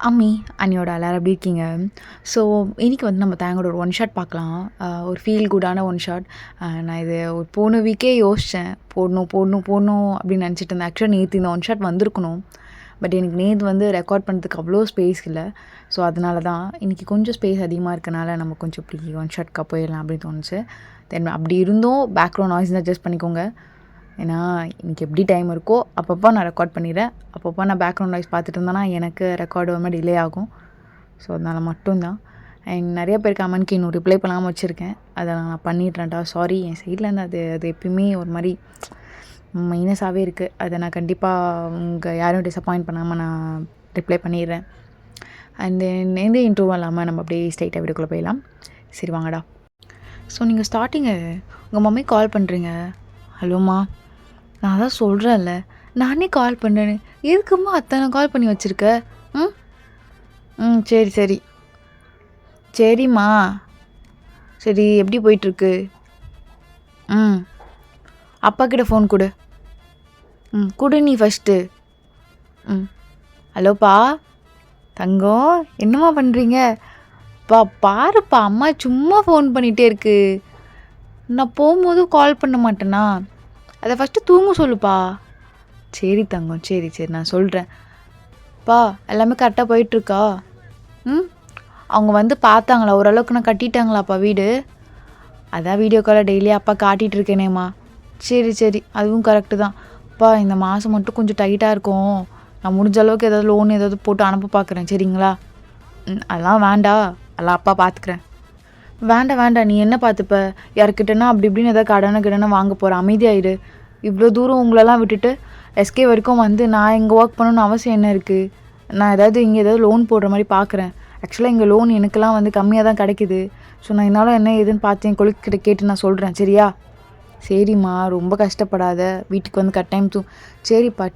அம்மி அண்ணியோட எல்லாரும் எப்படி இருக்கீங்க? ஸோ இன்னைக்கு வந்து நம்ம தேங்கோட ஒரு ஒன் ஷாட் பார்க்கலாம். ஒரு ஃபீல் குட்டான ஒன் ஷாட். நான் இது ஒரு போன வீக்கே யோசித்தேன். போடணும் அப்படின்னு நினச்சிட்டு இருந்தேன். ஆக்சுவலாக நேற்று இந்த ஒன் ஷாட் வந்திருக்கணும். பட் எனக்கு நேற்று வந்து ரெக்கார்ட் பண்ணுறதுக்கு அவ்வளோ ஸ்பேஸ் இல்லை. ஸோ அதனால தான் இன்றைக்கி கொஞ்சம் ஸ்பேஸ் அதிகமாக இருக்கனால நம்ம கொஞ்சம் இப்படி ஒன் ஷாட்க்காக போயிடலாம் அப்படின்னு தோணுச்சு. தென் அப்படி இருந்தும் பேக்ரவுண்ட் நாய்ஸ் அட்ஜஸ்ட் பண்ணிக்கோங்க. ஏன்னா இன்றைக்கி எப்படி டைம் இருக்கோ அப்பப்போ நான் ரெக்கார்ட் பண்ணிடுறேன். அப்பப்போ நான் பேக்ரவுண்ட் வாய்ஸ் பார்த்துட்டு இருந்தேன்னா எனக்கு ரெக்கார்டு ஒரு மாதிரி டிலே ஆகும். ஸோ அதனால் மட்டும்தான். அண்ட் நிறைய பேர் கமெண்ட்க்கு இன்னும் ரிப்ளை பண்ணாமல் வச்சுருக்கேன். அதை நான் பண்ணிடுறேன்டா, சாரி. என் சைட்லேருந்து அது எப்பயுமே ஒரு மாதிரி மைனஸாகவே இருக்குது. அதை நான் கண்டிப்பாக உங்கள் யாரும் டிசப்பாயிண்ட் பண்ணாமல் நான் ரிப்ளை பண்ணிடுறேன். அண்ட் தென் எந்த இன்ட்ரூவும் இல்லாமல் நம்ம அப்படியே ஸ்ட்ரைட்டாக வீடியோக்குள்ளே போயிடலாம். சரி வாங்கடா. ஸோ நீங்கள் ஸ்டார்டிங்கு உங்கள் மம்மி கால் பண்ணுறீங்க. ஹலோம்மா, நான் தான் சொல்கிறேன்ல, நானே கால் பண்ணுறேன்னு, எதுக்கும்மா அத்தனை கால் பண்ணி வச்சுருக்க? சரி சரிம்மா. சரி, எப்படி போயிட்டுருக்கு? அப்பா கிட்ட ஃபோன் கொடு. கொடு நீ ஃபஸ்ட்டு. ஹலோப்பா தங்கம், என்னம்மா பண்ணுறீங்க? பாருப்பா, அம்மா சும்மா ஃபோன் பண்ணிகிட்டே இருக்கு. நான் போகும்போதும் கால் பண்ண மாட்டேனா? அதை ஃபஸ்ட்டு தூங்க சொல்லுப்பா. சரி தங்கம், சரி நான் சொல்கிறேன். எல்லாமே கரெக்டாக போயிட்டுருக்கா? அவங்க வந்து பார்த்தாங்களா? ஓரளவுக்கு நான் கட்டிட்டாங்களாப்பா வீடு? அதான் வீடியோ காலை டெய்லி அப்பா காட்டிகிட்டு இருக்கேனேம்மா. சரி அதுவும் கரெக்டு தான். இந்த மாதம் மட்டும் கொஞ்சம் டைட்டாக இருக்கும். நான் முடிஞ்ச அளவுக்கு ஏதாவது லோன் ஏதாவது போட்டு அனுப்ப பார்க்குறேன், சரிங்களா? அதெல்லாம் வேண்டாம், அதெல்லாம் அப்பா பார்த்துக்கிறேன். வேண்டாம், நீ என்ன பார்த்துப்ப? யாருக்கிட்டனா அப்படி இப்படின்னு ஏதாவது கடனை வாங்க போகிற? அமைதியாயிடு. இவ்வளோ தூரம் உங்களெல்லாம் விட்டுட்டு எஸ்கே வரைக்கும் வந்து நான் இங்கே ஒர்க் பண்ணணும்னு அவசியம் என்ன இருக்குது? நான் இங்கே ஏதாவது லோன் போடுற மாதிரி பார்க்குறேன். ஆக்சுவலாக இங்கே லோன் எனக்கெல்லாம் வந்து கம்மியாக தான் கிடைக்குது. ஸோ நான் என்னால் என்ன ஏதுன்னு பார்த்து என் கொழுக்கிட்ட கேட்டு நான் சொல்கிறேன், சரியா? சரிம்மா, ரொம்ப கஷ்டப்படாத. வீட்டுக்கு வந்து கட்டாயம் சரிப்பா,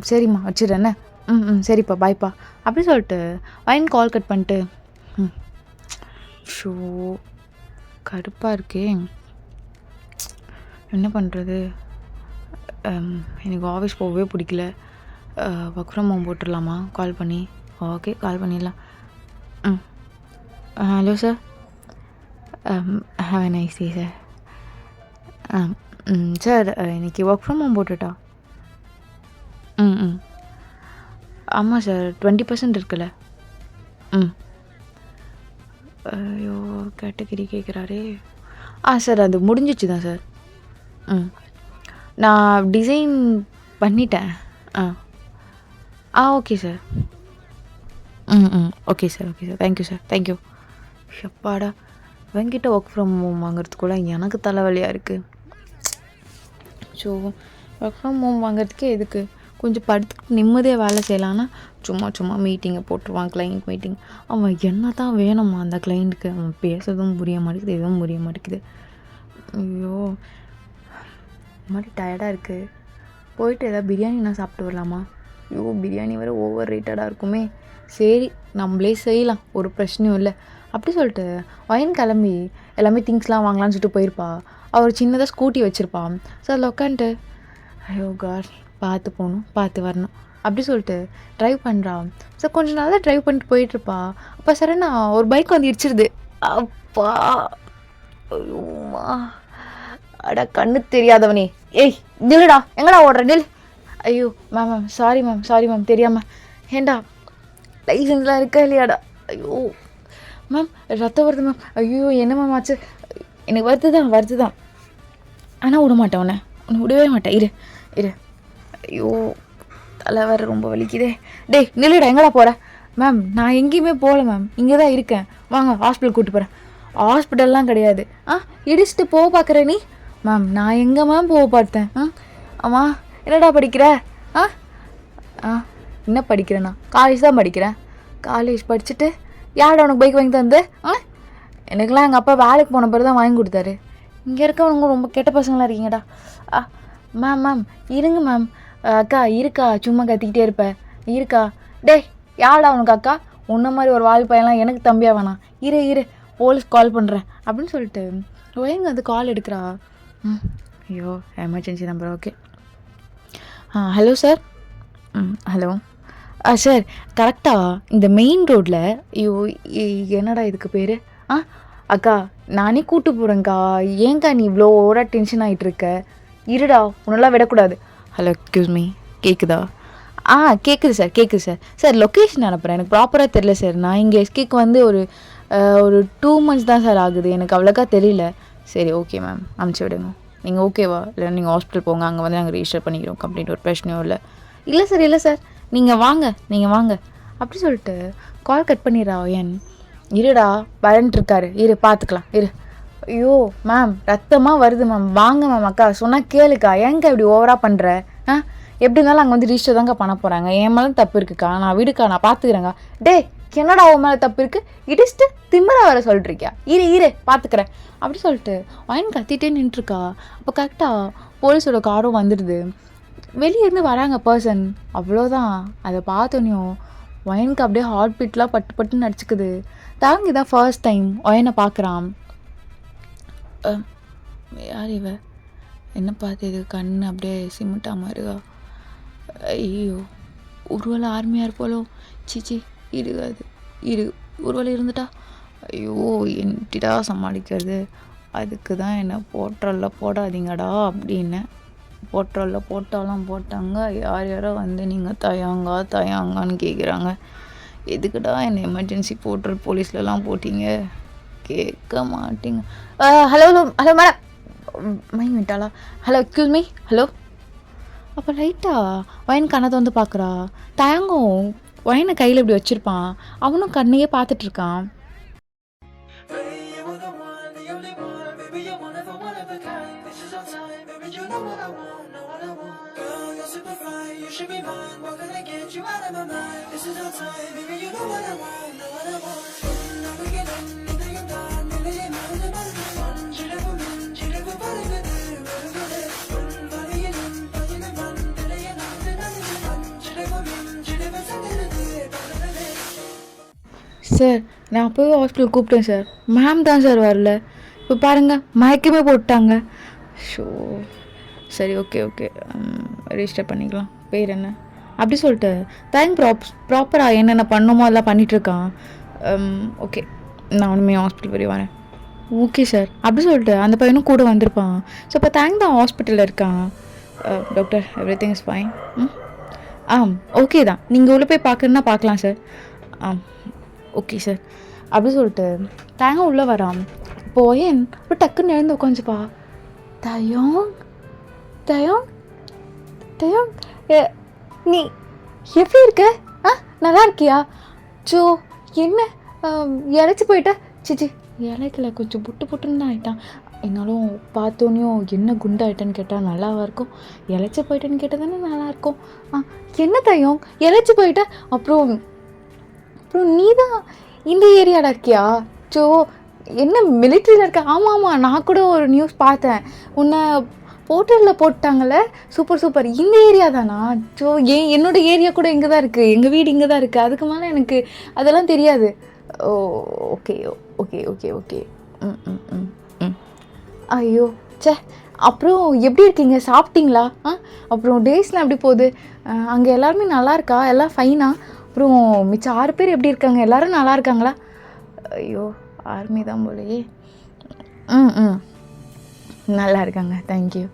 சரிம்மா வச்சிடுறேன் என்ன? சரிப்பா, பாய்ப்பா அப்படி சொல்லிட்டு வைன் கால் கட் பண்ணிட்டு ஷோ கடுப்பாக இருக்கே, என்ன பண்ணுறது? எனக்கு ஆஃபீஸ் போகவே பிடிக்கல. ஒர்க் ஃப்ரம் ஹோம் போட்டுடலாமா கால் பண்ணி? ஓகே, கால் பண்ணிடலாம். Hello sir, have a nice day sir. Sir, இன்றைக்கி ஒர்க் ஃப்ரம் ஹோம் போட்டுட்டா? ஆமாம் சார், 20% இருக்குல்ல? ஐயோ, கேட்டகிரி கேட்குறாரே. சார், அது முடிஞ்சிச்சு தான் சார். நான் டிசைன் பண்ணிட்டேன். Okay sir. Okay sir thank you sir, thank you. எப்பாடா, இவங்கிட்ட ஒர்க் ஃப்ரம் ஹோம் வாங்குறதுக்குள்ள எனக்கு தலைவலியாக இருக்குது. ஸோ ஒர்க் ஃப்ரம் ஹோம் வாங்குறதுக்கே எதுக்கு? கொஞ்சம் படுத்துக்கிட்டு நிம்மதியாக வேலை செய்யலான்னா சும்மா மீட்டிங்கை போட்டுருவான், கிளைண்ட் மீட்டிங். அவன் என்ன தான் வேணுமா அந்த கிளைண்ட்டுக்கு? அவன் பேசுறதும் புரிய மாட்டேங்குது, எதுவும் புரிய மாட்டேங்குது. ஐயோ, இந்த மாதிரி டயர்டாக இருக்குது. போயிட்டு ஏதாவது பிரியாணி நான் சாப்பிட்டு வரலாமா? ஐயோ, பிரியாணி வேறு ஓவர் ரேட்டடாக இருக்குமே. சரி, நம்மளே செய்யலாம், ஒரு பிரச்சனையும் இல்லை. அப்படி சொல்லிட்டு வயன் கிளம்பி எல்லாமே திங்ஸ்லாம் வாங்கலான்னு சொல்லிட்டு போயிருப்பா. அவர் சின்னதாக ஸ்கூட்டி வச்சுருப்பான். ஸோ அதில் உட்காந்துட்டு ஐயோ காட், பார்த்து போகணும், பார்த்து வரணும் அப்படி சொல்லிட்டு ட்ரைவ் பண்ணுறான். ஸோ கொஞ்சம் நாள் தான் ட்ரைவ் பண்ணிட்டு போயிட்டுருப்பா. அப்போ சரேண்ணா ஒரு பைக் வந்து இடிச்சிருது. அப்பா, ஐயோம்மா, அடா கண்ணு தெரியாதவனே, ஏய் நில்லுடா, எங்கடா ஓடுற, நில். ஐயோ மேம் சாரி மேம் தெரியாமல். ஏண்டா லைசன்ஸ்லாம் இருக்கா இல்லையாடா? ஐயோ மேம், ரத்தம் வருது மேம். ஐயோ என்ன மேம் ஆச்சு? எனக்கு வருது தான், ஆனால் விட மாட்டேன், உன்னை விடவே மாட்டேன். இரு. ஐயோ, தலை வேறு ரொம்ப வலிக்குதே. டேய் நில்லுடா, எங்கடா போகிற? மேம், நான் எங்கேயுமே போகல மேம், இங்கே தான் இருக்கேன். வாங்க ஹாஸ்பிட்டல் கூப்பிட்டு போகிறேன். ஹாஸ்பிட்டல்லாம் கிடையாது. இடிச்சிட்டு போக பார்க்குற நீ? மேம், நான் எங்கே மேம் போக பார்த்தேன்? ஆமா, என்னடா படிக்கிற? என்ன படிக்கிறேண்ணா? காலேஜ் தான் படிக்கிறேன். காலேஜ் படிச்சுட்டு யாரோட உனக்கு பைக் வாங்கி தந்து? எனக்குலாம் எங்கள் அப்பா வேலைக்கு போன பிறகு தான் வாங்கி கொடுத்தாரு. இங்கே இருக்கவங்க ரொம்ப கெட்ட பசங்களாக இருக்கீங்கடா. மேம் இருங்க மேம். அக்கா இருக்கா, சும்மா கத்திக்கிட்டே இருப்பேன். இருக்கா? டேய் யாரடா உனக்கு அக்கா? உன்ன மாதிரி ஒரு வாழ் பையன்லாம் எனக்கு தம்பியாக வேணாம். இரு போலீஸ் கால் பண்ணுறேன் அப்படின்னு சொல்லிட்டு எங்க அது கால் எடுக்கிறா. ஐயோ, emergency number. Okay, hello sir. Hello. Sir கரெக்டாக இந்த மெயின் ரோட்டில் ஐயோ என்னடா இதுக்கு பேர் அக்கா நானே கூட்டு போகிறேங்க்கா. ஏங்க்கா நீ இவ்வளோ ஓவராக டென்ஷன் ஆகிட்டு இருக்க? இருடா உன்னெல்லாம் விடக்கூடாது. ஹலோ எக்ஸ்கியூஸ் மீ, கேட்குதா? கேட்குது சார், கேட்குது சார். சார் லொக்கேஷன் அனுப்புகிறேன். எனக்கு ப்ராப்பராக தெரில சார். நான் இங்கே எஸ்கேக்கு வந்து ஒரு 2 months தான் சார் ஆகுது. எனக்கு அவ்வளோக்கா தெரியல. சரி ஓகே மேம், அனுப்பிச்சி விடுங்க. நீங்கள் ஓகேவா? இல்லை நீங்கள் ஹாஸ்பிட்டல் போங்க, அங்கே வந்து நாங்கள் ரெஜிஸ்டர் பண்ணிக்கிறோம். கம்ப்ளைண்ட் ஒரு பிரச்சனையும் இல்லை. இல்லை சார், இல்லை சார், நீங்கள் வாங்க அப்படி சொல்லிட்டு கால் கட் பண்ணிடுறா ஏன். இருடா வரன்ட்ருக்காரு, இரு பார்த்துக்கலாம் இரு. ஐயோ மேம் ரத்தமாக வருது மேம், வாங்க மேம். அக்கா சொன்னால் கேளுக்கா, ஏங்க இப்படி ஓவராக பண்ணுற? எப்படி இருந்தாலும் அங்கே வந்து ரிஜிஸ்டர் தாங்க பண்ண போகிறாங்க. என் மேலே தப்பு இருக்குக்கா, நான் விடுக்கா, நான் பார்த்துக்கிறேங்க. டே என்னடா உன் மேலே தப்பு இருக்குது? இடிச்சுட்டு திம்மரா வர சொல்லிட்டுருக்கியா? இரு பார்த்துக்கிறேன் அப்படி சொல்லிட்டு வாயின் கத்திட்டே நின்றுருக்கா. அப்போ கரெக்டாக போலீஸோட காரும் வந்துடுது. வெளியே இருந்து வராங்க பர்சன். அவ்வளோதான், அதை பார்த்தோன்னையும் ஒயனுக்கு அப்படியே ஹார்ட் பீட்லாம் பட்டுன்னு நடிச்சுக்குது. தாங்கி தான் ஃபர்ஸ்ட் டைம் ஒயனை பார்க்குறான். யார் இவ? என்ன பார்த்து இது கண் அப்படியே சிமிட்டாமல் இருக்கா? ஐயோ ஒருவேளை ஆர்மியார் போலோ. சீச்சி இருக்காது, ஒருவேளை இருந்துட்டா ஐயோ என்னடா சமாளிக்கிறது. அதுக்கு தான் என்ன போட்ரோலில் போடாதீங்கடா அப்படின்னு. போட்ரோலில் போட்டாலும் போட்டாங்க. யாரோ வந்து நீங்கள் தயாங்கான்னு கேட்குறாங்க. எதுக்குடா என்ன எமர்ஜென்சி போட்ரோல் போலீஸ்லலாம் போட்டிங்க? கேட்க மாட்டிங்க. ஹலோ மேடம், மைண்ட் விட்டாளா? Hello excuse me, hello. அப்போ லைட்டாக ஒயன் கண்ணத்தை வந்து பார்க்குறா. தயங்கும் ஒயனை கையில் இப்படி வச்சுருப்பான். அவனும் கண்ணையே பார்த்துட்ருக்கான். சார் நான் அப்போவே ஹாஸ்பிட்டல் கூப்பிட்டேன் சார். மேம் தான் சார் வரல. இப்போ பாருங்கள் மயக்கமே போட்டாங்க. ஷோ சரி ஓகே ரெஜிஸ்டர் பண்ணிக்கலாம். பேர் என்ன அப்படி சொல்லிட்டு ப்ராப்பராக என்னென்ன பண்ணுமோ அதெல்லாம் பண்ணிகிட்ருக்கான். ஓகே நான் ஒன்றுமே ஹாஸ்பிட்டல் வரையும் வரேன். ஓகே சார் அப்படி சொல்லிட்டு அந்த பையனும் கூட வந்திருப்பான். ஸோ இப்போ தேங்க் தான் ஹாஸ்பிட்டலில் இருக்கான். Doctor every thing is fine. Okay தான், நீங்கள் உள்ளே போய் பார்க்குறதுனா பார்க்கலாம் சார். ஓகே சார் அப்படி சொல்லிட்டு தேங்காய் உள்ளே வரான். இப்போது ஏன் ஒரு டக்குன்னு எழுந்து உட்காந்துப்பா. தயோங் நீ எப்படி இருக்க? நல்லா இருக்கியா? ஜோ என்ன இழைச்சி போயிட்ட? சிச்சி இலைக்கல, கொஞ்சம் புட்டுன்னு தான் ஆகிட்டான். என்னாலும் பார்த்தோன்னையும் என்ன குண்டாயிட்டேன்னு கேட்டால் நல்லாவா இருக்கும்? இழைச்சி போயிட்டேன்னு கேட்டால் தானே நல்லாயிருக்கும். என்ன தயம் இழைச்சி போயிட்ட? அப்புறம் நீ தான் இந்த ஏரியாவில் இருக்கியா? ஸோ என்ன மிலிட்ரியில் இருக்க? ஆமாம் நான் கூட ஒரு நியூஸ் பார்த்தேன், உன்னை போர்ட்டலில் போட்டாங்களே. சூப்பர் இந்த ஏரியா தானா? ஸோ என்னோடய ஏரியா கூட இங்கே தான் இருக்குது, எங்கள் வீடு இங்கே தான் இருக்குது. அதுக்கு மேலே எனக்கு அதெல்லாம் தெரியாது. ஓ ஓகே ஐயோ சே. அப்புறம் எப்படி இருக்கீங்க? சாப்பிட்டீங்களா? அப்புறம் டேஸ்லாம் எப்படி போகுது? அங்கே எல்லாருமே நல்லா இருக்கா? எல்லாம் ஃபைனா? அப்புறம் மிச்சம் 6 பேர் எப்படி இருக்காங்க? எல்லோரும் நல்லா இருக்காங்களா? ஐயோ ஆர்மி தான் போலையே. நல்லா இருக்காங்க, தேங்க்யூ.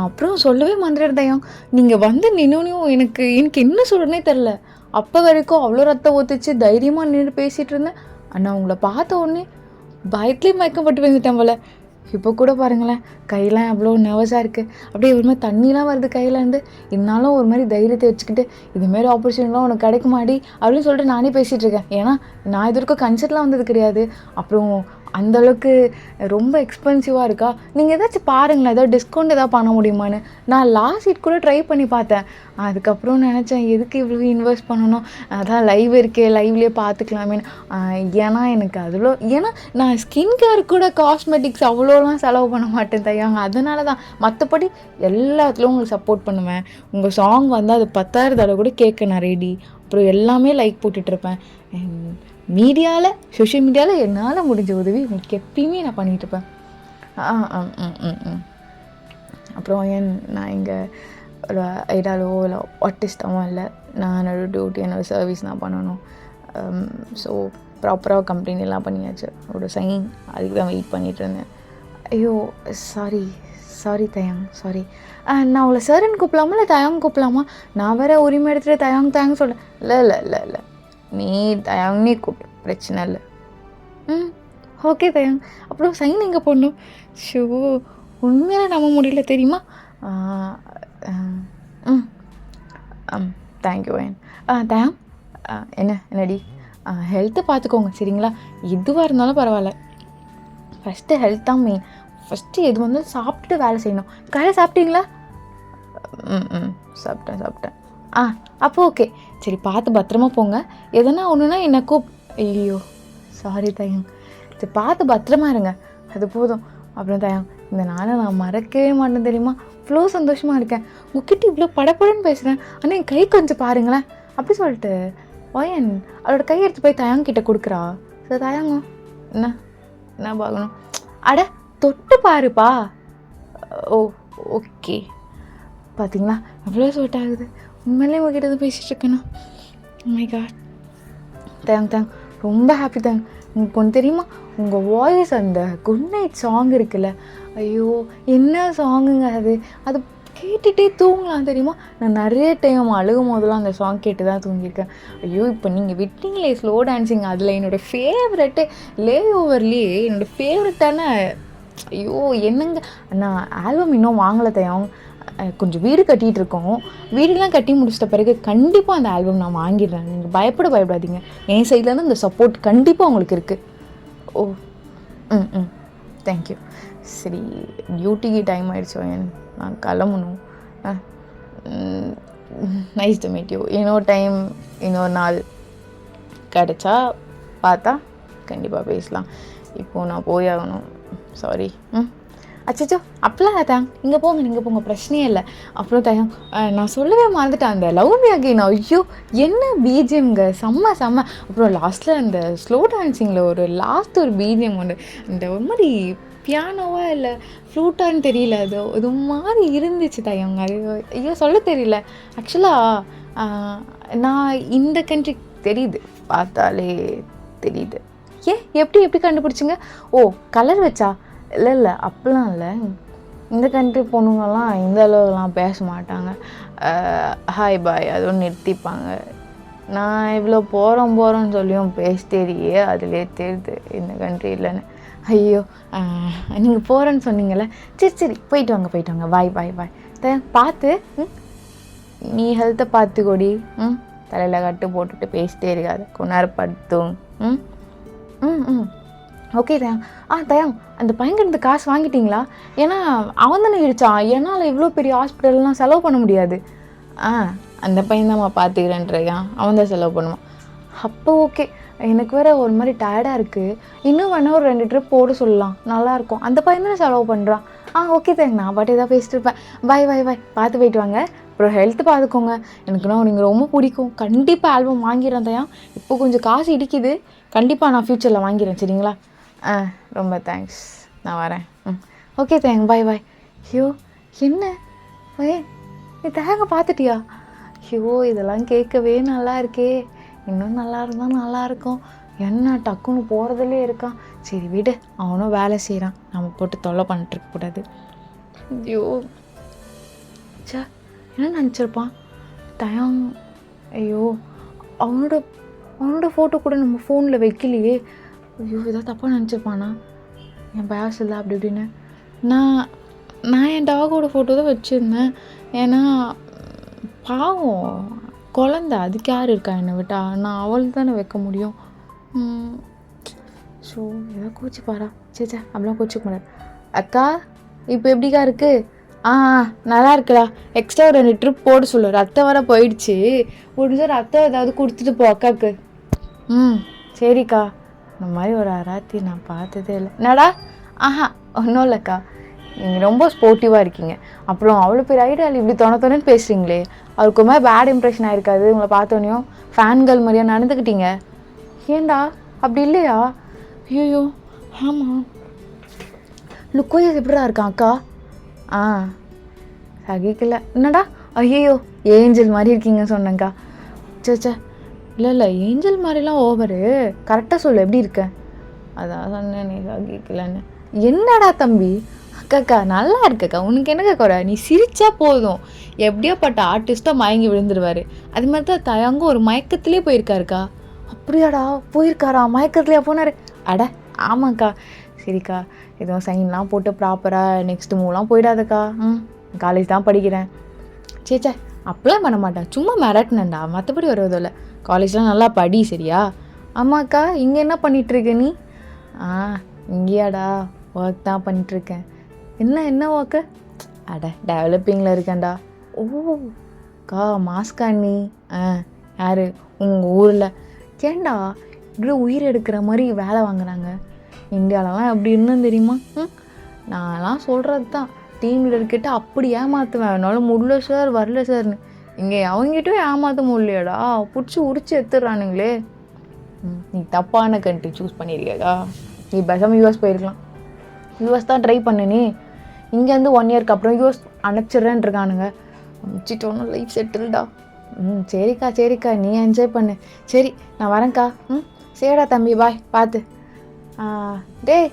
அப்புறம் சொல்லவே மறந்துட்டேன், நீங்கள் வந்து நின்னோனையும் எனக்கு என்ன சொல்கிறேன்னே தெரில. அப்போ வரைக்கும் அவ்வளோ ரத்தம் ஊற்றுச்சு, தைரியமாக நின்று பேசிகிட்டு இருந்தேன். ஆனால் உங்களை பார்த்த உடனே பயத்துலேயும் மயக்கப்பட்டு வந்துட்டேன் போல். இப்போ கூட பாருங்களேன், கையெல்லாம் அவ்வளோ நர்வஸாக இருக்குது. அப்படியே ஒரு மாதிரி தண்ணிலாம் வருது கையிலேருந்து. இருந்தாலும் ஒரு மாதிரி தைரியத்தை வச்சுக்கிட்டு இதுமாரி ஆப்பர்ச்சுனிட்டிலாம் உனக்கு கிடைக்குமாடி அப்படின்னு சொல்லிட்டு நானே பேசிகிட்டு இருக்கேன். ஏன்னா நான் இது வரைக்கும் கன்சர்ட்லாம் வந்தது கிடையாது. அப்புறம் அந்தளவுக்கு ரொம்ப எக்ஸ்பென்சிவாக இருக்கா? நீங்கள் ஏதாச்சும் பாருங்களேன், ஏதாவது டிஸ்கவுண்ட் எதாவது பண்ண முடியுமான்னு. நான் லாஸ்ட் சீட் கூட ட்ரை பண்ணி பார்த்தேன். அதுக்கப்புறம் நினச்சேன் எதுக்கு இவ்வளோ இன்வெஸ்ட் பண்ணணும், அதான் லைவ் இருக்கே, லைவ்லேயே பார்த்துக்கலாமேன்னு. ஏன்னா எனக்கு ஏன்னா நான் ஸ்கின் கேர் கூட காஸ்மெட்டிக்ஸ் அவ்வளோலாம் செலவு பண்ண மாட்டேன் தையாங்க. அதனால தான். மற்றபடி எல்லாத்துலேயும் உங்களுக்கு சப்போர்ட் பண்ணுவேன். உங்கள் சாங் வந்து அது 10,000 தடவை கூட கேட்க நான் ரெடி. அப்புறம் எல்லாமே லைக் போட்டுட்ருப்பேன். மீடியாவில், சோஷியல் மீடியாவில் என்னால் முடிஞ்ச உதவி உங்களுக்கு எப்பயுமே நான் பண்ணிகிட்ருப்பேன். அப்புறம் நான் இங்கே ஒரு ஐடாலோ இல்லை ஆர்டிஸ்டாவோ இல்லை. நான் என்னோடய டியூட்டி என்னோடய சர்வீஸ் நான் பண்ணணும். ஸோ ப்ராப்பராக கம்ப்ளைண்ட் பண்ணியாச்சு. ஒரு சைன் அதுக்கு தான் வெயிட் பண்ணிகிட்டு இருந்தேன். ஐயோ சாரி தயாங், சாரி. நான் உங்களை சார்ன்னு கூப்பிடலாமா இல்லை தயாங் கூப்பிடலாமா? நான் வேறு உரிமை எடுத்துகிட்டு தயாங் சொல்கிறேன். இல்லை நீ தயாங்னே கூப்பிட்டு, பிரச்சனை இல்லை. ஓகே தயாங். அப்புறம் சைன் எங்கே போடணும்? ஷோ, உண்மையில நம்ப முடியல தெரியுமா? Thank you iron. தயாங், என்னடி ஹெல்த்தை பார்த்துக்கோங்க சரிங்களா? எதுவாக இருந்தாலும் பரவாயில்ல, ஃபஸ்ட்டு ஹெல்த் தான் மெயின். ஃபஸ்ட்டு எது வந்தாலும் சாப்பிட்டுட்டு வேலை செய்யணும். காலையில் சாப்பிட்டீங்களா? சாப்பிட்டேன். அப்போ ஓகே, சரி பார்த்து பத்திரமா போங்க. எதனா ஒன்றுனா என்ன ஐயோ சாரி தயங். சரி பார்த்து பத்திரமா இருங்க, அது போதும். அப்புறம் தயங், இந்த நாளை நான் மறக்கவே மாட்டேன் தெரியுமா? இவ்வளோ சந்தோஷமாக இருக்கேன். உங்ககிட்ட இவ்வளோ படப்படன்னு பேசுகிறேன், ஆனால் என் கை கொஞ்சம் பாருங்களேன் அப்படி சொல்லிட்டு ஒயன் அவளோட கையை எடுத்து போய் தயாங்கிட்ட கொடுக்குறா. சரி தயாங்க என்ன பார்க்கணும்? அட தொட்டு பாருப்பா. ஓகே, பார்த்தீங்களா எவ்வளோ ஸ்வெட் ஆகுது. உண்மையிலே உங்ககிட்ட தான் பேசிகிட்டு இருக்கேண்ணா. மை காட் தேங்க் ரொம்ப ஹாப்பி தேங்க். உங்களுக்கு ஒன்று தெரியுமா, உங்கள் வாய்ஸ் அந்த குட் நைட் சாங் இருக்குல்ல, ஐயோ என்ன சாங்குங்க அது. அது கேட்டுகிட்டே தூங்கலாம் தெரியுமா? நான் நிறைய டைம் அழுகும் போதெல்லாம் அந்த சாங் கேட்டு தான் தூங்கியிருக்கேன். ஐயோ இப்போ நீங்கள் விட்டீங்களே ஸ்லோ டான்ஸிங், அதில் என்னோடய ஃபேவரெட்டு லே ஓவர்லேயே என்னோடய ஃபேவரெட்டான. ஐயோ என்னங்க, நான் ஆல்பம் இன்னும் வாங்கலை தயம். கொஞ்சம் வீடு கட்டிகிட்டு இருக்கோம். வீடுலாம் கட்டி முடிச்சிட்ட பிறகு கண்டிப்பாக அந்த ஆல்பம் நான் வாங்கிடுறேன். நீங்கள் பயப்படாதீங்க, என் சைட்லேருந்து இந்த சப்போர்ட் கண்டிப்பாக உங்களுக்கு இருக்குது. ஓ தேங்க்யூ. சரி டியூட்டிக்கு டைம் ஆகிடுச்சு, நான் கிளம்பணும். Nice to meet you. இன்னொரு நாள் கிடச்சா பார்த்தா கண்டிப்பாக பேசலாம். இப்போது நான் போயாகணும். சாரி. அச்சோ அப்படிலாம் தயாங், நீங்கள் போங்க பிரச்சனையே இல்லை. அப்புறம் தயாங், நான் சொல்லவே மறந்துட்டேன், அந்த லவ் மீ அகைன். ஐயோ என்ன பிஜிஎம்ங்க, செம்ம. அப்புறம் லாஸ்ட்டில் அந்த ஸ்லோ டான்ஸிங்கில் ஒரு பிஜிஎம் ஒன்று, அந்த ஒரு மாதிரி பியானோவா இல்லை ஃப்ளூட்டான்னு தெரியல, அது மாதிரி இருந்துச்சு தயாங். அது ஐயோ சொல்ல தெரியல. ஆக்சுவலாக நான் இந்த கண்ட்ரி தெரியுது, பார்த்தாலே தெரியுது. எப்படி கண்டுபிடிச்சிங்க? ஓ கலர் வச்சா? இல்லை அப்படிலாம் இல்லை. இந்த கண்ட்ரி பொண்ணுங்கள்லாம் இந்த அளவுலாம் பேச மாட்டாங்க. ஹாய் பாய் அதுவும் நிறுத்திப்பாங்க. நான் இவ்வளோ போகிறோன்னு சொல்லியும் பேசிட்டேரியே, அதிலே தெரியுது இந்த கண்ட்ரி இல்லைன்னு. ஐயோ நீங்கள் போகிறேன்னு சொன்னீங்களே, சரி போயிட்டு வாங்க. பாய் பார்த்து. நீ ஹெல்த்தை பார்த்துக்கோடி. தலையில் கட்டு போட்டுட்டு பேசிட்டே இருக்காது, கொஞ்ச நேரம் படுத்தும். ஓகே தயாங், அந்த பையன்கிட்ட காசு வாங்கிட்டீங்களா? ஏன்னா அவன் தானே இடிச்சான், என்னால் இவ்வளோ பெரிய ஹாஸ்பிட்டல்லாம் செலவு பண்ண முடியாது. அந்த பையன் தான் பார்த்துக்கிறேன்றியா, அவன் தான் செலவு பண்ணுவான். அப்போ ஓகே. எனக்கு வேறு ஒரு மாதிரி டயர்டாக இருக்குது, இன்னும் வேணால் ஒரு 2 ட்ரிப் போட சொல்லலாம், நல்லாயிருக்கும். அந்த பையன் தானே செலவு பண்ணுறான். Okay thank. நான் பாட்டு எதாவது பேசிட்டு இருப்பேன். பாய் பார்த்து போயிட்டு வாங்க. அப்புறம் ஹெல்த்து பார்த்துக்கோங்க. எனக்குன்னா நீங்கள் ரொம்ப பிடிக்கும். கண்டிப்பாக ஆல்பம் வாங்கிடுறேன் தயா. இப்போ கொஞ்சம் காசு இடிக்குது, கண்டிப்பாக நான் ஃப்யூச்சரில் வாங்கிடுறேன் சரிங்களா? ரொம்ப தேங்க்ஸ், நான் வரேன். Okay thank. பாய் ஐயோ என்ன நீ தேங்க பார்த்துட்டியா? ஐயோ இதெல்லாம் கேட்கவே நல்லா இருக்கே, இன்னும் நல்லா இருந்தால் நல்லாயிருக்கும். என்ன டக்குன்னு போகிறதுலே இருக்கான். சரி விடு, அவனும் வேலை செய்கிறான், நம்ம போட்டு தொல்லை பண்ணிட்டுருக்கக்கூடாது. ஐயோ என்ன நினச்சிருப்பான் தயாங்? ஐயோ அவனோட ஃபோட்டோ கூட நம்ம ஃபோனில் வைக்கலையே. ஐயோ ஏதாவது தப்பாக நினச்சிருப்பானா? என் பேஸ் இல்லை அப்படி இப்படின்னு. நான் என் டாகோட ஃபோட்டோ தான் வச்சுருந்தேன். ஏன்னா பாவம் குழந்த, அதுக்கு யார் இருக்கா என்னை விட்டா? நான் அவளுக்கு தானே வைக்க முடியும். ஸோ ஏதோ கோச்சிப்பாரா? சே அப்படிலாம் கோச்சிக்க மாட்டார். அக்கா இப்போ எப்படிக்கா இருக்குது? நல்லா இருக்குடா. எக்ஸ்ட்ரா ஒரு 2 ட்ரிப் போட சொல்லு, ரத்தம் வர போயிடுச்சு. முடிஞ்சால் ரத்தம் ஏதாவது கொடுத்துட்டு போ அக்காவுக்கு. சரிக்கா. இந்த மாதிரி ஒரு அராத்தி நான் பார்த்ததே இல்லை. என்னடா? ஒன்றும் இல்லைக்கா, நீங்கள் ரொம்ப ஸ்போர்ட்டிவாக இருக்கீங்க. அப்புறம் அவ்வளோ பேர் ஐடியால் இப்படி தொணன்னு பேசுகிறீங்களே, அவருக்கு ஒரு மாதிரி பேட் இம்ப்ரெஷன் ஆகிருக்காது உங்களை பார்த்தோன்னையும்? ஃபேன்கள் மாதிரியா நடந்துக்கிட்டீங்க? ஏண்டா அப்படி இல்லையா? ஐயோ ஆமாம். லுக்கோயஸ் எப்படிடா இருக்கான் அக்கா? சகிக்கல. என்னடா ஐயோ ஏஞ்சல் மாதிரி இருக்கீங்க சொன்னேங்க்கா. சே இல்லை ஏஞ்சல் மாதிரிலாம் ஓவரு. கரெக்டாக சொல்லு, எப்படி இருக்க? அதான் சொன்னேன் நீ கேட்கலன்னு. என்னடா தம்பி? அக்காக்கா நல்லா இருக்கக்கா, உனக்கு என்னக்கா குறை? நீ சிரிச்சா போதும் எப்படியோ பட்ட ஆர்டிஸ்ட்டாக மயங்கி விழுந்துருவார். அது மாதிரி தான் தயங்கும் ஒரு மயக்கத்துலேயே போயிருக்காருக்கா. அப்படியாடா? போயிருக்காரா? மயக்கத்துலேயே போனார்? அட ஆமாக்கா. சரிக்கா, எதுவும் சைன்லாம் போட்டு ப்ராப்பராக நெக்ஸ்ட் மூவ்லாம் போயிடாதக்கா. காலேஜ் தான் படிக்கிறேன். சேச்சே அப்பெல்லாம் பண்ண மாட்டேன், சும்மா மிரட்டினேன்டா, மற்றபடி வருவதில்லை. காலேஜ்லாம் நல்லா படி சரியா? ஆமாக்கா. இங்கே என்ன பண்ணிகிட்ருக்க நீ? இங்கேயாடா ஒர்க் தான் பண்ணிகிட்ருக்கேன். என்ன ஒர்க்கு? அட டெவலப்பிங்கில் இருக்கேன்டா. ஓக்கா மாஸ்கா நீ? யார் உங்கள் ஊரில்? ஏண்டா இப்படி உயிர் எடுக்கிற மாதிரி வேலை வாங்குறாங்க? இந்தியாவிலலாம் எப்படி இருந்தேன்னு தெரியுமா? நான்லாம் சொல்கிறது தான், டீம் லீடர்கிட்ட அப்படி ஏமாற்றுவேன், என்னால் முடியல சார் வரல சார்னு. இங்கே அவங்ககிட்டும் ஏமாற்ற முடியலையாடா, பிடிச்சி உரிச்சு எடுத்துடுறானுங்களே. நீ தப்பான கண்ட்ரி சூஸ் பண்ணியிருக்கியாக்கா. நீ பேசாமல் யூஎஸ் போயிருக்கலாம். யூஎஸ் தான் ட்ரை பண்ணு. இங்கேருந்து 1 இயர்க்கு அப்புறம் யூஎஸ் அனுப்பிச்சிட்றேன்னு இருக்கானுங்க. அனுப்பிச்சிட்டோன்னா லைஃப் செட்டில்டா. சரிக்கா நீ என்ஜாய் பண்ணு. சரி நான் வரேன்க்கா. சரிடா தம்பி, பாய், பார்த்து.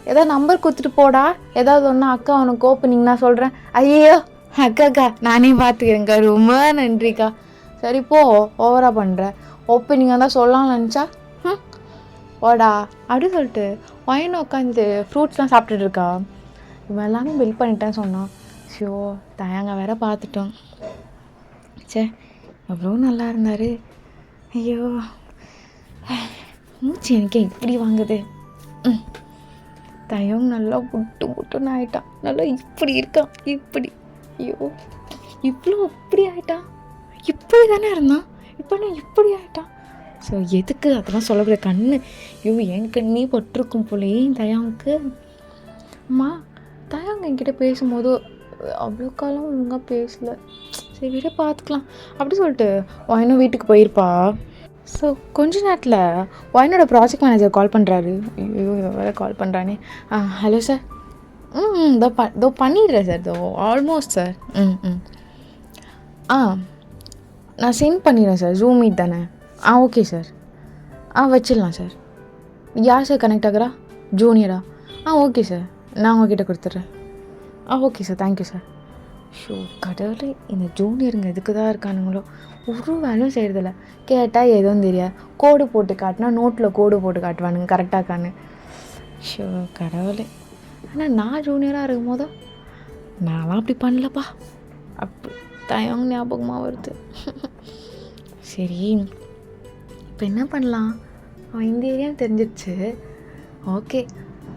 ஏதாவது நம்பர் கொடுத்துட்டு போடா, ஏதாவது ஒன்றா அக்கா உனக்கு ஓப்பனிங்னா சொல்கிறேன். ஐயோ அக்காக்கா நானே பார்த்துக்கிறேங்க்கா, ரொம்ப நன்றிக்கா. சரி போ, ஓவராக பண்ணுறேன். ஓப்பனிங்காக தான் சொல்லலாம்னு நினச்சா ஓடா அப்படி சொல்லிட்டு ஒயின் உட்காந்து ஃப்ரூட்ஸ்லாம் சாப்பிட்டுட்டு இருக்கா. இவன் எல்லாமே பில் பண்ணிட்டேன்னு சொன்னான். ஷோ தயங்க வேற பார்த்துட்டோம். சே எவ்வளோ நல்லா இருந்தார். ஐயோ மூச்சு எனக்கே இப்படி வாங்குது. தயம் நல்லா புட்டுன்னு ஆகிட்டான், நல்லா இப்படி இருக்கான், இப்படி. ஐயோ இவ்வளோ இப்படி ஆகிட்டான், இப்படி தானே இருந்தான், இப்போ நான் இப்படி ஆகிட்டான். ஸோ எதுக்கு அதெல்லாம் சொல்லக்கூட கண்ணு. ஐயோ என் கண்ணே பட்டிருக்கும் போலே தயாவுக்கு. அம்மா தயாங்க என்கிட்ட பேசும்போது அவ்வளோ காலம் ஒழுங்காக பேசலை. சரி விட பார்த்துக்கலாம் அப்படி சொல்லிட்டு ஒயினும் வீட்டுக்கு போயிருப்பா. ஸோ கொஞ்ச நேரத்தில் ஒயினோட ப்ராஜெக்ட் மேனேஜர் கால் பண்ணுறாரு. ஐயோ வேறு கால் பண்ணுறானே. Hello sir. இதோ பண்ணிடுறேன் சார், இதோ ஆல்மோஸ்ட் சார். நான் சென்ட் பண்ணிடுறேன் சார். ஜூம் மீட் தானே? Okay sir. வச்சிடலாம் சார். யார் சார் கனெக்ட் ஆகுறா? ஜூனியரா? ஓகே சார், நான் உங்ககிட்ட கொடுத்துட்றேன். Okay sir, thank you sir. Show கடவுளே, இந்த ஜூனியருங்க எதுக்கு தான் இருக்கானுங்களோ, ஒரு வேலையும் செய்கிறதில்ல. கேட்டால் எதுவும் தெரியாது, கோடு போட்டு காட்டினா நோட்டில் கோடு போட்டு காட்டுவானுங்க கரெக்டாக காணு. ஷோ கடவுளே. ஆனால் நான் ஜூனியராக இருக்கும் போதோ நான்லாம் அப்படி பண்ணலப்பா. அப்படி தயங்க ஞாபகமாக வருது. சரி இப்போ என்ன பண்ணலாம்? அவன் இந்த ஏரியான்னு தெரிஞ்சிடுச்சு. ஓகே,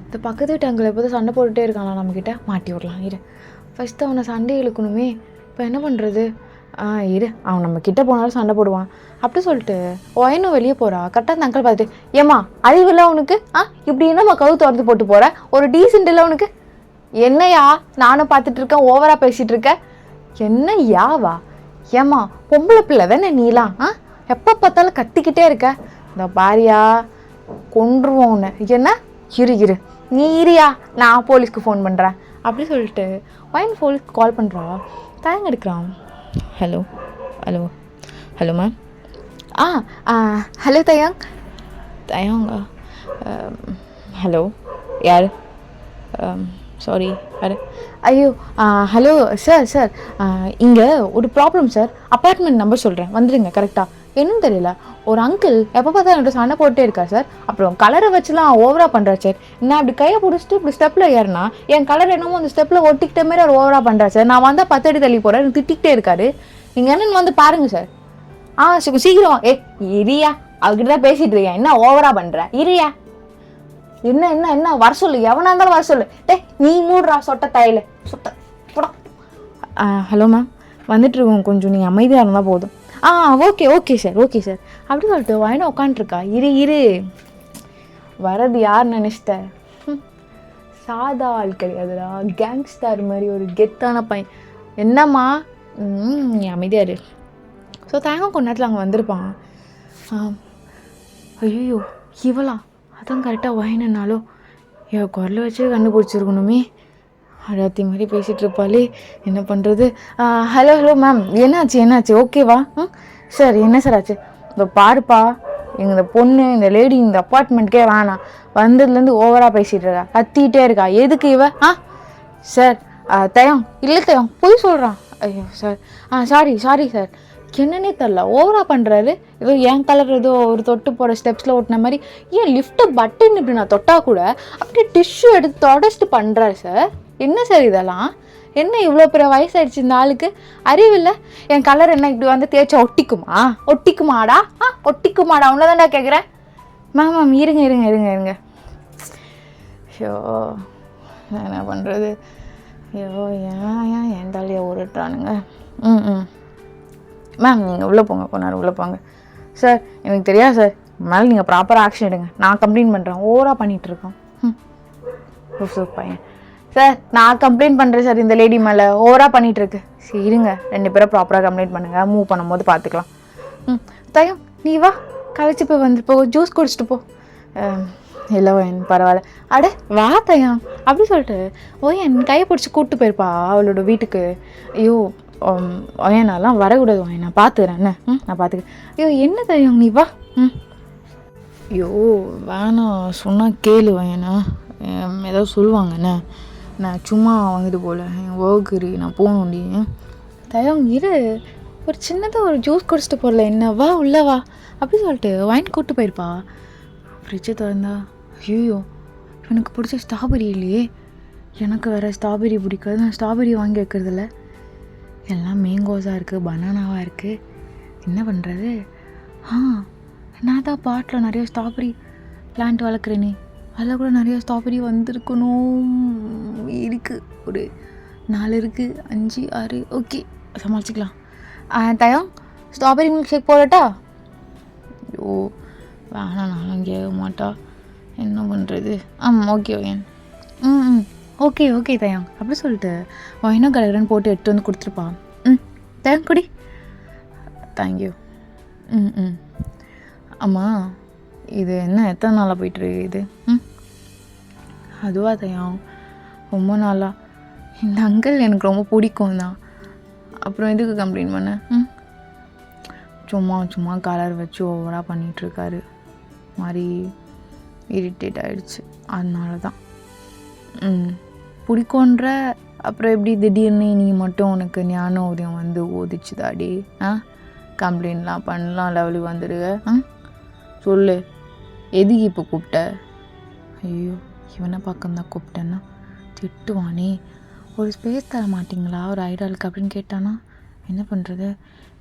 இந்த பக்கத்து வீட்டு அங்கே எப்போதும் சண்டை போட்டுகிட்டே இருக்கானா, நம்மக்கிட்ட மாட்டி விடலாம். இரு ஃபஸ்ட்டு அவனை சண்டை இழுக்கணுமே. இப்போ என்ன பண்ணுறது? இரு அவன் நம்ம கிட்டே போனாலும் சண்டை போடுவான். அப்படி சொல்லிட்டு ஒயனும் வெளியே போகிறா. கரெக்டாக அந்த அங்கிள் பார்த்துட்டு, ஏம்மா அறிவில்லை உனக்கு? இப்படி என்னம்மா கவு திறந்து போட்டு போகிற? ஒரு டீசென்ட் இல்லை உனக்கு? என்னையா நானும் பார்த்துட்டு இருக்கேன், ஓவராக பேசிகிட்டு இருக்கேன். என்ன யாவா? ஏம்மா பொம்பளை பிள்ளை தானே நீலாம்? எப்போ பார்த்தாலும் கத்திக்கிட்டே இருக்க. இந்த பாரியா கொன்றுவோம் உன்னை. என்ன? இரு நீ இரியா, நான் போலீஸ்க்கு ஃபோன் பண்ணுறேன் அப்படி சொல்லிட்டு ஒயின் போலீஸ்க்கு கால் பண்ணுறா. தயங்க எடுக்கிறான். Hello ma'am. ஹலோ தயங்க. ஹலோ யார்? சாரி யார்? ஐயோ ஹலோ சார் இங்கே ஒரு ப்ராப்ளம் சார். அப்பார்ட்மெண்ட் நம்பர் சொல்கிறேன், வந்துடுங்க கரெக்டாக. என்னன்னு தெரியல, ஒரு அங்கிள் எப்போ பார்த்தா என்னோட சண்டை போட்டே இருக்கார் சார். அப்புறம் கலரை வச்சுலாம் ஓவராக பண்ணுறாரு சார். நான் அப்படி கையை பிடிச்சிட்டு இப்படி ஸ்டெப்பில் ஏறினா என் கலர் என்னமோ அந்த ஸ்டெப்பில் ஒட்டிக்கிட்ட மாரி அவர் ஓவராக பண்ணுறாரு சார். நான் வந்தால் 10 அடி தள்ளி போகிறேன், எனக்கு திட்டிகிட்டே இருக்காரு. நீங்கள் என்னென்னு வந்து பாருங்கள் சார். சீக்கிரம் இரியா, அவர்கிட்ட தான் பேசிகிட்டு இருக்கேன். என்ன ஓவராக பண்ணுற? இரியா. என்ன வர சொல்லு, எவனாக இருந்தாலும் வர சொல்லு. நீ மூடுறா சொட்ட தையில சொட்ட போடா. ஹலோ மேம், வந்துட்டுருக்கோம், கொஞ்சம் நீங்கள் அமைதியாக இருந்தால் போதும். ஓகே சார் அப்படி சொல்லிட்டு வாயினா உட்காண்ட்ருக்கா. இரு வரது யார் நினச்சிட்ட? சாதா ஆள் கிடையாதுடா, கேங்ஸ்டர் மாதிரி ஒரு கெத்தான பையன். என்னம்மா நீ அமைதியாக இரு. ஸோ தேங்காய் கொஞ்ச நேரத்தில் அங்கே வந்திருப்பான். ஐயோ இவளா? அதான் கரெக்டாக வாயினாலும் என் குரலை வச்சு கண்டுபிடிச்சிருக்கணுமே. அடாத்தி மாதிரி பேசிகிட்டு இருப்பாளே, என்ன பண்ணுறது? ஹலோ மேம், என்னாச்சு? ஓகேவா? சார் என்ன சார் ஆச்சு? இந்த பாருப்பா இந்த பொண்ணு இந்த லேடி இந்த அப்பார்ட்மெண்ட்கே வேணாம், வந்ததுலேருந்து ஓவராக பேசிகிட்டு இருக்கா, கத்திக்கிட்டே இருக்கா, எதுக்கு இவ? சார் தயம் இல்லை தயம் போய் சொல்கிறான். ஐயோ சார் சாரி சார், என்னன்னே தெரில ஓவராக பண்ணுறாரு. ஏதோ என் கலர் ஏதோ ஒரு தொட்டு போகிற ஸ்டெப்ஸில் ஓட்டின மாதிரி, ஏன் லிஃப்ட்டை பட்டன் இப்படி நான் தொட்டால் கூட அப்படியே டிஷ்யூ எடுத்து தொடச்சிட்டு பண்ணுறாரு சார். என்ன சார் இதெல்லாம்? என்ன இவ்வளோ பெரிய வயசாகிடுச்சு இந்த ஆளுக்கு, அறிவில்லை? என் கலர் என்ன இப்படி வந்து தேய்ச்சா ஒட்டிக்குமாடா ஒட்டிக்குமாடா உன்னை தான்டா கேட்குறேன். மேம் இருங்க. ஐயோ என்ன பண்ணுறது? ஐயோ ஏன் என் தலையை உருட்டுறானுங்க. மேம் நீங்கள் உள்ளே போங்க, கொஞ்ச உள்ளே போங்க. சார் எனக்கு தெரியாது சார், மேலே நீங்கள் ப்ராப்பராக ஆக்ஷன் எடுங்க, நான் கம்ப்ளைண்ட் பண்ணுறேன், ஓவராக பண்ணிகிட்ருக்கோம். பையன் சார் நான் கம்ப்ளைண்ட் பண்ணுறேன் சார், இந்த லேடி மேலே ஓவராக பண்ணிகிட்ருக்கு. சரி இருங்க, 2 பேரும் ப்ராப்பராக கம்ப்ளைண்ட் பண்ணுங்கள், மூவ் பண்ணும்போது பார்த்துக்கலாம். தயம் நீ வா, கழிச்சு போய் வந்துட்டு ஜூஸ் குடிச்சிட்டு போ. இல்லை என் பரவாயில்ல. அட வா தயம் அப்படி சொல்லிட்டு என் கையை பிடிச்சி கூப்பிட்டு போயிருப்பா அவளோட வீட்டுக்கு. ஐயோ நான்லாம் வரக்கூடாது, நான் பார்த்துக்கிறேன் என்ன, நான் பார்த்துக்கிறேன். ஐயோ என்ன தயம் நீ வா. ஐயோ வேணாம் சொன்னால் கேளு ஏன்னா ஏதாவது சொல்லுவாங்கண்ணே, நான் சும்மா வாங்கிட்டு போகல, என் ஒர்க்கு நான் போகணுண்டி. தயம் இரு, ஒரு சின்னதாக ஒரு ஜூஸ் குடிச்சிட்டு போகல என்ன, வா உள்ள வா அப்படி சொல்லிட்டு வாங்கி கூப்பிட்டு போயிருப்பா. ஃப்ரிட்ஜை திறந்தா ஐயோ எனக்கு பிடிச்ச ஸ்ட்ராபெரி இல்லையே, எனக்கு வேறு ஸ்ட்ராபெரி பிடிக்காது, நான் ஸ்ட்ராபெரி வாங்கி வைக்கிறதில்ல, எல்லாம் மேங்கோஸாக இருக்குது, பனானாவாக இருக்குது, என்ன பண்ணுறது? நான் தான் பாட்டில் நிறைய ஸ்ட்ராபெரி பிளான்ட் வளர்க்குறேனே, அதில் கூட நிறைய ஸ்ட்ராபெரி வந்திருக்கணும், இருக்குது ஒரு 4 இருக்குது, 5 6 ஓகே சமாளிச்சிக்கலாம். தயம் ஸ்ட்ராபெரி மில்க் ஷேக் போடட்டா? ஐயோ வேணாம், நானும் கேட்க மாட்டா, என்ன பண்ணுறது? ஓகே ஓகே தயம் அப்படி சொல்லிட்டு என்ன கலர்ன்னு போட்டு எடுத்து வந்து கொடுத்துருப்பா. தயம் குடி. தேங்க்யூ. ஆமாம் இது என்ன எத்தனை நாளாக போயிட்டுருக்கு இது? அதுவா தயம் ரொம்ப நாளாக. இந்த அங்கிள் எனக்கு ரொம்ப பிடிக்கும் தான், அப்புறம் எதுக்கு கம்ப்ளைண்ட் பண்ண? சும்மா கலர் வச்சு ஓவராக பண்ணிகிட்ருக்காரு, மாதிரி இரிட்டேட் ஆகிடுச்சு, அதனால தான். பிடிக்குன்ற அப்புறம் எப்படி திடீர்னு நீ மட்டும் உனக்கு ஞான உதயம் வந்து ஓதிச்சுதாடி? கம்ப்ளைண்ட்லாம் பண்ணலாம் லெவலுக்கு வந்துடுங்க. சொல்லு எதுக்கு இப்போ கூப்பிட்ட? ஐயோ இவனை பக்கம்தான் கூப்பிட்டேன்னா திட்டுவானே, ஒரு ஸ்பேஸ் தர மாட்டிங்களா ஒரு ஐடாலுக்கு அப்படின்னு கேட்டானா என்ன பண்ணுறது?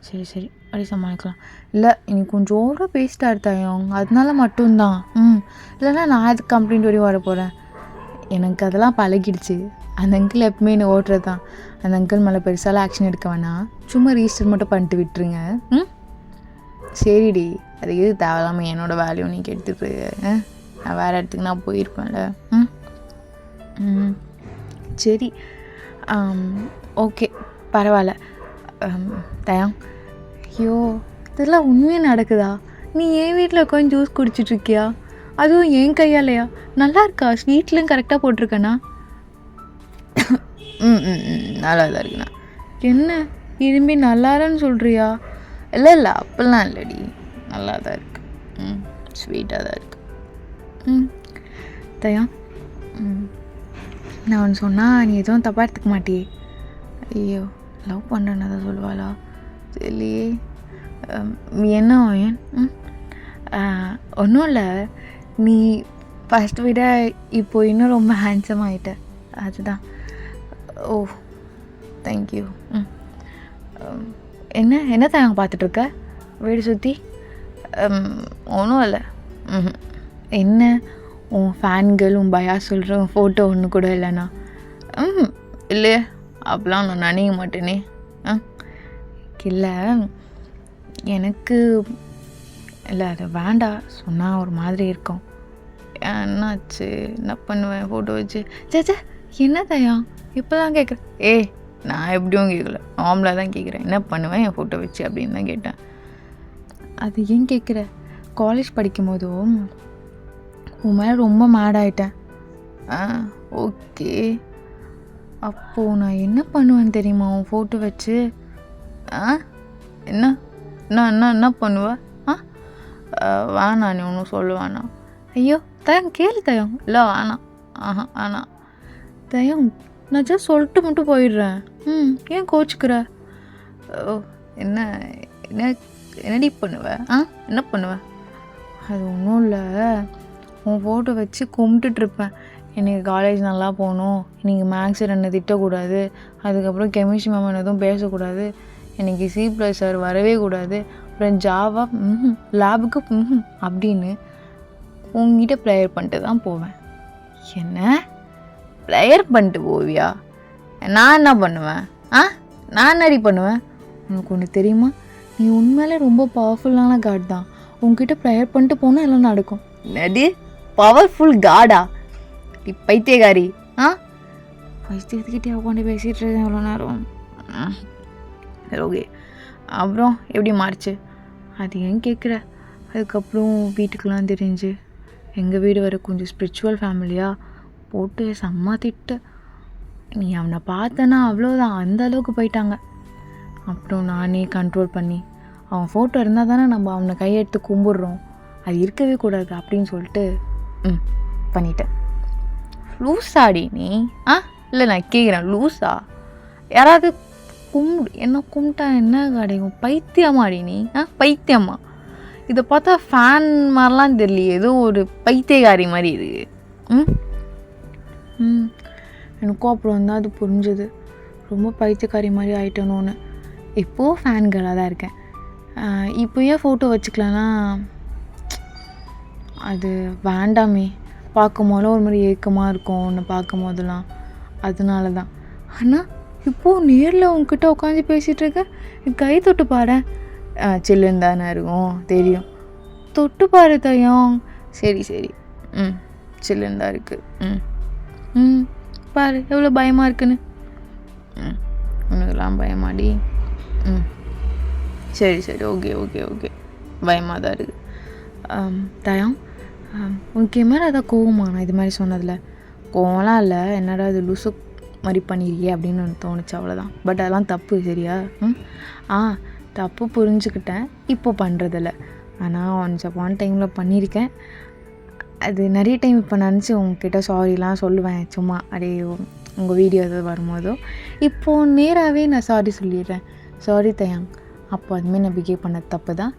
சரி அப்படி சமாளிக்கலாம். இல்லை இன்னைக்கு கொஞ்சம் ஓவராக பேசிட்டா எடுத்தாயும், அதனால மட்டும்தான். இல்லைன்னா நான் அதுக்கு கம்ப்ளைண்ட் வரையும் வர போகிறேன், எனக்கு அதெல்லாம் பழகிடுச்சு. அந்த அங்கிள் எப்பவுமே என்ன ஓட்டுறது தான், அந்த அங்கிள் மேலே பெருசாலாம் ஆக்ஷன் எடுக்க வேணாம், சும்மா ரிஜிஸ்டர் மட்டும் பண்ணிட்டு விட்டுருங்க. சரிடி, அது எது தேவையில்லாமல் என்னோடய வேல்யூ நீ எடுத்துட்டு நான் வேறு இடத்துக்கு நான் போயிருப்பேன்ல. சரி ஓகே பரவாயில்ல. தயம் ஐயோ இதெல்லாம் உண்மையாக நடக்குதா? நீ என் வீட்டில் உட்காந்து ஜூஸ் குடிச்சிட்ருக்கியா? அதுவும் என் கையாலையா? நல்லா இருக்கா? ஸ்வீட்லையும் கரெக்டாக போட்டிருக்கேண்ணா? நல்லா தான் இருக்குண்ணா. என்ன திரும்பி நல்லாருன்னு சொல்கிறியா? இல்லை அப்படிலாம் இல்லைடி, நல்லா தான் இருக்கு, ஸ்வீட்டாக தான் இருக்கு. தயம் நான் ஒன்று சொன்னால் நீ எதுவும் தப்பாக எடுத்துக்க மாட்டியே? ஐயோ லவ் பண்ணுறேன்னு தான் சொல்லுவாளா? சரியே என்ன ஏன்? ஒன்றும் இல்லை, நீ ஃபஸ்ட் விட இப்போ இன்னும் ரொம்ப ஹேண்ட்ஸம் ஆகிட்ட, அதுதான். ஓ தேங்க்யூ. என்ன தான் பார்த்துட்ருக்க வீடு சுற்றி? ஒன்றும் இல்லை. என்ன உன் ஃபேன்கள் உன் பயா சொல்கிற ஃபோட்டோ ஒன்று கூட இல்லைண்ணா? இல்லையே, அப்பெல்லாம் நான் நினைக்க மாட்டேனே. இல்லை எனக்கு இல்லை, அது வேண்டாம் சொன்னால் ஒரு மாதிரி இருக்கும். என்னாச்சு? என்ன பண்ணுவேன் ஃபோட்டோ வச்சு? சேச்சா என்ன தயா இப்போ தான் கேட்குறேன்? நான் எப்படியும் கேட்கல, நார்மலாக தான் கேட்குறேன். என்ன பண்ணுவேன் என் ஃபோட்டோ வச்சு அப்படின்னு தான் கேட்டேன். அது ஏன் கேட்குற? காலேஜ் படிக்கும் போதும் உன் மேலே ரொம்ப மேட் ஆகிட்டேன். ஓகே, அப்போது நான் என்ன பண்ணுவேன் தெரியுமா உன் ஃபோட்டோ வச்சு? என்ன பண்ணுவேன்? வேணாம், நீ ஒன்றும் சொல்ல வேணாம். ஐயோ தயம் கேளு தயம். இல்லை வேணாம், வேணாம் தயம், நான் ஜஸ்ட் சொல்லிட்டு மட்டும் போயிடுறேன். ஏன் கோச்சுக்கிற? என்ன என்ன என்னடி பண்ணுவேன்? என்ன பண்ணுவேன்? அது ஒன்றும் இல்லை, உன் ஃபோட்டோ வச்சு கும்பிட்டுட்ருப்பேன். எனக்கு காலேஜ் நல்லா போகணும், நீங்கள் மேக்ஸ் என்னை திட்டக்கூடாது, அதுக்கப்புறம் கெமிஸ்ட்ரி மேம் எதுவும் பேசக்கூடாது, எனக்கு C+ சார் வரவே கூடாது, அப்புறம் ஜாவா லேபுக்கு அப்படின்னு உங்ககிட்ட ப்ரேயர் பண்ணிட்டு தான் போவேன். என்ன ப்ரேயர் பண்ணிட்டு போவியா? நான் என்ன பண்ணுவேன்? நான் என்னடி பண்ணுவேன்? உனக்கு ஒன்று தெரியுமா, நீ உண்மையிலே ரொம்ப பவர்ஃபுல்லான காட் தான். உங்ககிட்ட ப்ரேயர் பண்ணிட்டு போனால் எல்லாம் நடக்கும். என்னடி பவர்ஃபுல் காடா? பைத்தியகாரி. பைத்தியத்துக்கிட்டே உட்காந்து பேசிகிட்டு இருக்கேன் எவ்வளோ நேரம். ஓகே, அப்புறம் எப்படி மாறிச்சு? அது ஏன் கேட்குற? அதுக்கப்புறம் வீட்டுக்கெலாம் தெரிஞ்சு, எங்கள் வீடு வர கொஞ்சம் ஸ்பிரிச்சுவல் ஃபேமிலியாக போட்டு செம்ம திட்டு. நீ அவனை பார்த்தனா அவ்வளோதான், அந்த அளவுக்கு போயிட்டாங்க. அப்புறம் நானே கண்ட்ரோல் பண்ணி, அவன் ஃபோட்டோ இருந்தால் தானே நம்ம அவனை கையெடுத்து கும்பிட்றோம், அது இருக்கவே கூடாது அப்படின்னு சொல்லிட்டு பண்ணிட்டேன். லூஸாடி நீ? இல்லை நான் கேட்குறேன், லூஸா? யாராவது என்ன கும்பிட்டா என்ன கிடைக்கும்? பைத்தியமாடி நீ? பைத்தியமா? இதை பார்த்தா ஃபேன் மாதிரிலாம் தெரியலையே, ஏதோ ஒரு பைத்தியகாரி மாதிரி இருக்கு. எனக்கும் அப்புறம் வந்து அது புரிஞ்சுது, ரொம்ப பைத்தியக்காரி மாதிரி ஆகிட்டணுன்னு. இப்போது ஃபேன் கேர்ளாக தான் இருக்கேன். இப்போ ஏன் ஃபோட்டோ வச்சுக்கலன்னா, அது வேண்டாமே, பார்க்கும் போதெல்லாம் ஒரு மாதிரி ஏக்கமாக இருக்கும் ஒன்று பார்க்கும் போதெல்லாம், அதனால தான். ஆனால் இப்போது நேரில் உங்ககிட்ட உட்காந்து பேசிகிட்ருக்க, கை தொட்டு பாரு. சில்லுன்னு தானே இருக்கும், தெரியும். தொட்டு பாரு தயம். சரி சில்லுன்னு தான் இருக்குது. பாரு எவ்வளோ பயமாக இருக்குன்னு. உனக்கெல்லாம் பயமாடி? சரி ஓகே பயமாக தான் இருக்குது. தயம், உனக்கு என் மேலே ஏதாவது கோவமா நான் இது மாதிரி சொன்னதில்ல? கோவம்லாம் இல்லை, என்னடா இது லூசு மாதிரி பண்ணிருக்கியே அப்படின்னு எனக்கு தோணுச்சு, அவ்வளோதான். பட் அதெல்லாம் தப்பு, சரியா? தப்பு புரிஞ்சுக்கிட்டேன், இப்போ பண்ணுறதில்ல. ஆனால் ஒன்ஸ் அப்பான் டைமில் பண்ணியிருக்கேன். அது நிறைய டைம் இப்போ நினச்சி உங்ககிட்ட சாரிலாம் சொல்லுவேன், சும்மா அப்படியே உங்கள் வீடியோ எதாவது வரும்போதோ. இப்போது நேராகவே நான் சாரி சொல்லிடுறேன். சாரி தயாங், அப்போ அதுமாரி நான் பிஹேவ் பண்ண தப்பு தான்.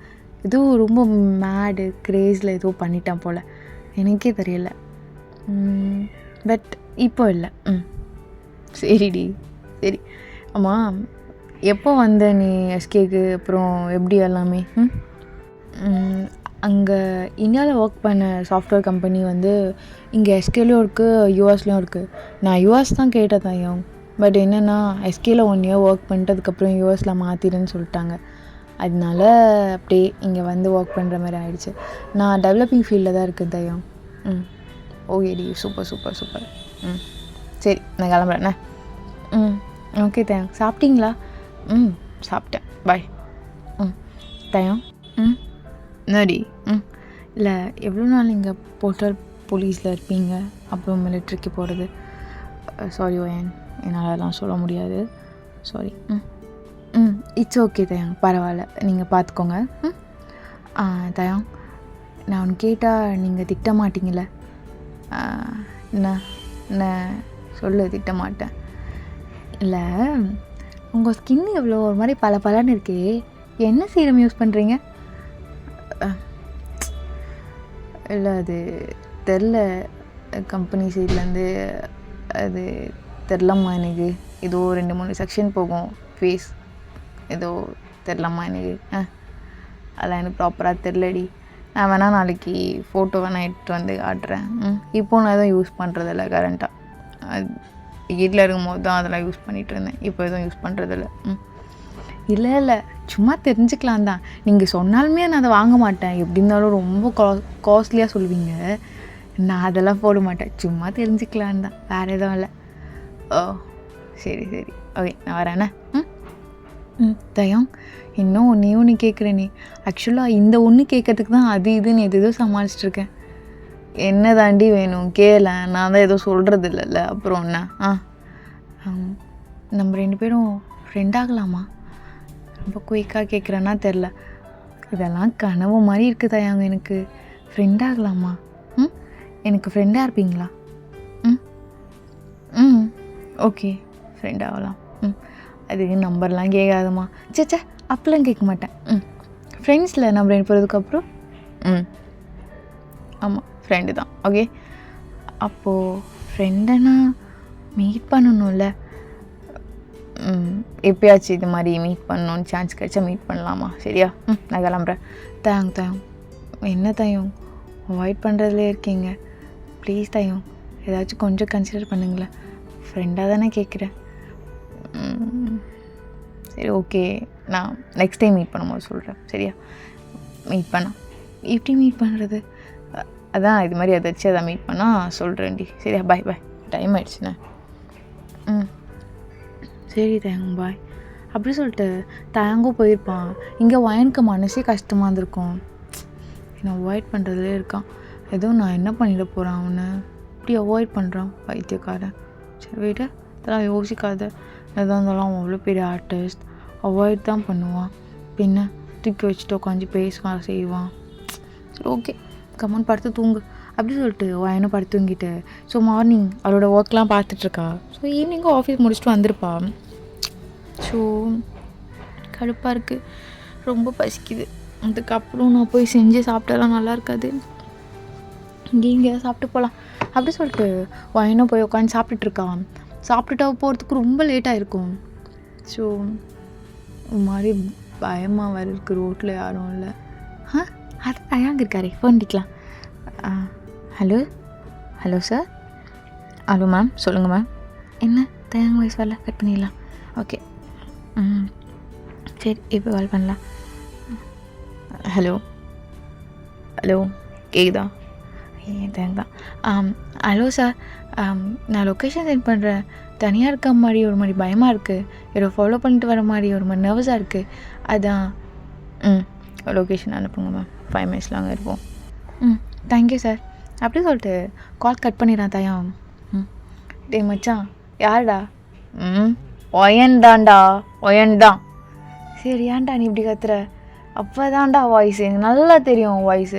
எதுவும் ரொம்ப மேடு க்ரேஸில் ஏதோ பண்ணிட்டேன் போல், எனக்கே தெரியல. பட் இப்போ இல்லை. சரிடி, சரி. ஆமாம், எப்போ வந்த நீ எஸ்கேக்கு? அப்புறம் எப்படி எல்லாமே? அங்கே இந்தியாவில் ஒர்க் பண்ண சாஃப்ட்வேர் கம்பெனி வந்து இங்கே எஸ்கேலையும் இருக்குது, யூஎஸ்லேயும் இருக்குது. நான் யூஎஸ் தான் கேட்டேன் தயம். பட் என்னென்னா எஸ்கேல 1 year ஒர்க் பண்ணிட்டு அதுக்கப்புறம் யூஎஸில் மாற்றிடுன்னு சொல்லிட்டாங்க. அதனால அப்படியே இங்கே வந்து ஒர்க் பண்ணுற மாதிரி ஆயிடுச்சு. நான் டெவலப்பிங் ஃபீல்டில் தான் இருக்கேன் தயம். ஓகேடி, சூப்பர். சரி, நான் கிளம்புறேண்ணே. ஓகே தயம். சாப்பிட்டீங்களா? சாப்பிட்டேன், பாய். தயம். என்னடி? இல்லை, எவ்வளோ நாள் இங்கே போர்ட்டல் போலீஸில் இருப்பீங்க, அப்புறம் மிலிட்ரிக்கு போகிறது? சாரி ஓயன், என்னால் அதெல்லாம் சொல்ல முடியாது, சாரி. இட்ஸ் ஓகே தயம், பரவாயில்ல, நீங்கள் பார்த்துக்கோங்க. தயம், நான் ஒன்று கேட்டால் நீங்கள் திட்ட மாட்டீங்கள? என்ன சொல்லு, திட்ட மாட்டேன். இல்லை, உங்கள் ஸ்கின் எவ்வளோ ஒரு மாதிரி பலன்னு இருக்கே, என்ன சீரம் யூஸ் பண்ணுறீங்க? இல்லை, அது தெரில, கம்பெனி சைட்லேருந்து அது தெரிலம்மா எனக்கு. ஏதோ 2-3 செக்ஷன் போகும் ஃபேஸ், ஏதோ தெரிலம்மா எனக்கு. அதெல்லாம் எனக்கு ப்ராப்பராக தெரிலடி. நான் வேணால் நாளைக்கு ஃபோட்டோ வேணால் எடுத்துகிட்டு வந்து காட்டுறேன். இப்போ நான் எதுவும் யூஸ் பண்ணுறதில்ல கரண்ட்டாக. அது வீட்டில் இருக்கும்போது தான் அதெல்லாம் யூஸ் பண்ணிகிட்டு இருந்தேன், இப்போ எதுவும் யூஸ் பண்ணுறதில்ல. இல்லை, சும்மா தெரிஞ்சுக்கலாம் தான். நீங்கள் சொன்னாலுமே நான் அதை வாங்க மாட்டேன். எப்படி இருந்தாலும் ரொம்ப காஸ்ட்லியாக சொல்லுவீங்க, நான் அதெல்லாம் போட மாட்டேன். சும்மா தெரிஞ்சுக்கலான் தான், வேறு எதுவும் இல்லை. ஓ சரி ஓகே, நான் வரேண்ணே. தயம், இன்னும் ஒன்று கேட்குறேனே. ஆக்சுவலாக இந்த ஒன்று கேட்கறதுக்கு தான் அது இதுன்னு எதோ சமாளிச்சிட்ருக்கேன். என்ன தாண்டி வேணும் கேள, நான் தான் எதுவும் சொல்கிறது இல்லைல்ல. அப்புறம் என்ன? நம்ம 2 பேரும் ஃப்ரெண்ட் ஆகலாமா? ரொம்ப குயிக்காக கேட்குறேன்னா தெரில. இதெல்லாம் கனவு மாதிரி இருக்குது தயாங்க. எனக்கு ஃப்ரெண்ட் ஆகலாமா? எனக்கு ஃப்ரெண்டாக இருப்பீங்களா? ஓகே, ஃப்ரெண்ட் ஆகலாம். அதுக்கு நம்பர்லாம் கேட்காதம்மா. சேச்சா, அப்பெல்லாம் கேட்க மாட்டேன். ஃப்ரெண்ட்ஸில் நம்ம 2 போகிறதுக்கப்புறம் ஆமாம், ஃப்ரெண்டு தான். ஓகே, அப்போது ஃப்ரெண்டனா மீட் பண்ணணும்ல. எப்பயாச்சும் இது மாதிரி மீட் பண்ணணுன்னு சான்ஸ் கிடைச்சா மீட் பண்ணலாமா? சரியா? நான் கிளம்புறேன். தயம் என்ன தயம் அவாய்ட் பண்ணுறதுலே இருக்கீங்க? ப்ளீஸ் தயம், ஏதாச்சும் கொஞ்சம் கன்சிடர் பண்ணுங்களேன். ஃப்ரெண்டாக தானே கேட்குறேன். சரி, ஓகே, நான் நெக்ஸ்ட் டைம் மீட் பண்ணும்போது சொல்கிறேன். சரியா? மீட் பண்ணால் எப்படி மீட் பண்ணுறது? அதான் இது மாதிரி ஏதாச்சும் அதை மீட் பண்ணால் சொல்கிறேன்டி. சரியா? பாய். டைம் ஆயிடுச்சுண்ணே. சரி தயங்கு, பாய். அப்படி சொல்லிட்டு தயங்கும் போயிருப்பான். இங்கே வயனுக்கு மனசே கஷ்டமாக இருந்திருக்கும். என்னை அவாய்ட் பண்ணுறதுலே இருக்கான். எதுவும் நான் என்ன பண்ணிட போகிறான் அவனை? இப்படி அவாய்ட் பண்ணுறான் பைத்தியக்காரன். சரி விட, இதெல்லாம் யோசிக்காத. எதாக இருந்தாலும் அவன் அவ்வளோ பெரிய ஆர்டிஸ்ட், அவாய்ட் தான் பண்ணுவான். பின்ன தூக்கி வச்சுட்டு உட்காந்து பேசுவான், செய்வான். சரி, ஓகே, கம்மன் படுத்து தூங்கு. அப்படி சொல்லிட்டு வயனை படுத்து தூங்கிட்டு ஸோ மார்னிங் அவளோட ஒர்க்லாம் பார்த்துட்ருக்கா. ஸோ ஈவினிங்கும் ஆஃபீஸ் முடிச்சுட்டு வந்திருப்பா. ஸோ கடுப்பாக இருக்குது, ரொம்ப பசிக்குது. அதுக்கப்புறம் நான் போய் செஞ்சு சாப்பிட்டாலாம் நல்லா இருக்காது. இங்கே சாப்பிட்டு போகலாம் அப்படி சொல்லிட்டு வயனும் போய் உட்காந்து சாப்பிட்டுட்ருக்கான். சாப்பிட்டுட்டா போகிறதுக்கு ரொம்ப லேட்டாக இருக்கும். ஸோ ஒரு மாதிரி பயமாக வேறு இருக்குது. ரோட்டில் யாரும் இல்லை. அது தயாங்க இருக்காரே, ஃபோன் அடிக்கலாம். Hello sir. ஹலோ மேம், சொல்லுங்கள் மேம். என்ன தயாங்க வாய்ஸ் வரல? கட் பண்ணிடலாம். ஓகே, சரி, இப்போ கால் பண்ணலாம். ஹலோ கேக்குதா? தேங்க் தான். ஹலோ சார், நான் லொக்கேஷன் சென்ட் பண்ணுறேன். தனியாக இருக்க மாதிரி ஒரு மாதிரி பயமாக இருக்குது. ஏதோ ஃபாலோ பண்ணிட்டு வர மாதிரி ஒரு மாதிரி நர்வஸாக இருக்குது. அதான் லொக்கேஷன் அனுப்புங்க மேம். 5 மினிட்ஸில் அங்கே இருப்போம். Thank you sir. அப்படி சொல்லிட்டு கால் கட் பண்ணிடுறான் தயாம். டே மச்சான், யாருடா? ஒயன் தான். சரி, ஏன்டா நீ இப்படி கத்துற? அப்போ தான்டா வாய்ஸ் எனக்கு நல்லா தெரியும். வாய்ஸ்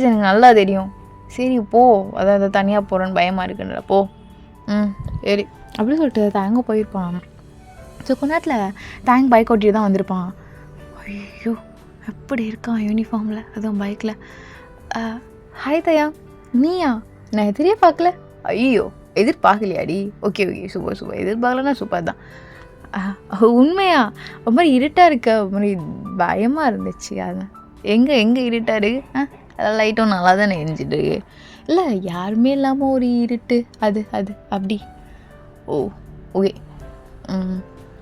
எனக்கு நல்லா தெரியும். சரி போ, அதாவது தனியாக போகிறேன்னு பயமாக இருக்குன்ற போ. சரி அப்படி சொல்லிட்டு தேங்க போயிருப்பான். ஸோ கொஞ்ச நேரத்தில் தேங்க் பைக் ஓட்டிட்டு தான் வந்திருப்பான். ஐயோ, எப்படி இருக்கான் யூனிஃபார்மில், அதுவும் பைக்கில். ஹாய் தயா, நீயா? நான் எதிரியே பார்க்கல. ஐயோ, எதிர்பார்க்கலையாடி? Okay, super. எதிர்பார்க்கலன்னா சூப்பர் தான். உண்மையா? ஒரு மாதிரி இருட்டாக இருக்க, ஒரு மாதிரி பயமாக இருந்துச்சு. அதான் எங்கே இருட்டாக இருக்கு? அதெல்லாம் லைட்டும் நல்லா தானே எரிஞ்சிட்டு இருக்கு. இல்லை, யாருமே இல்லாமல் ஒரு இருட்டு, அது அப்படி. ஓ ஓகே,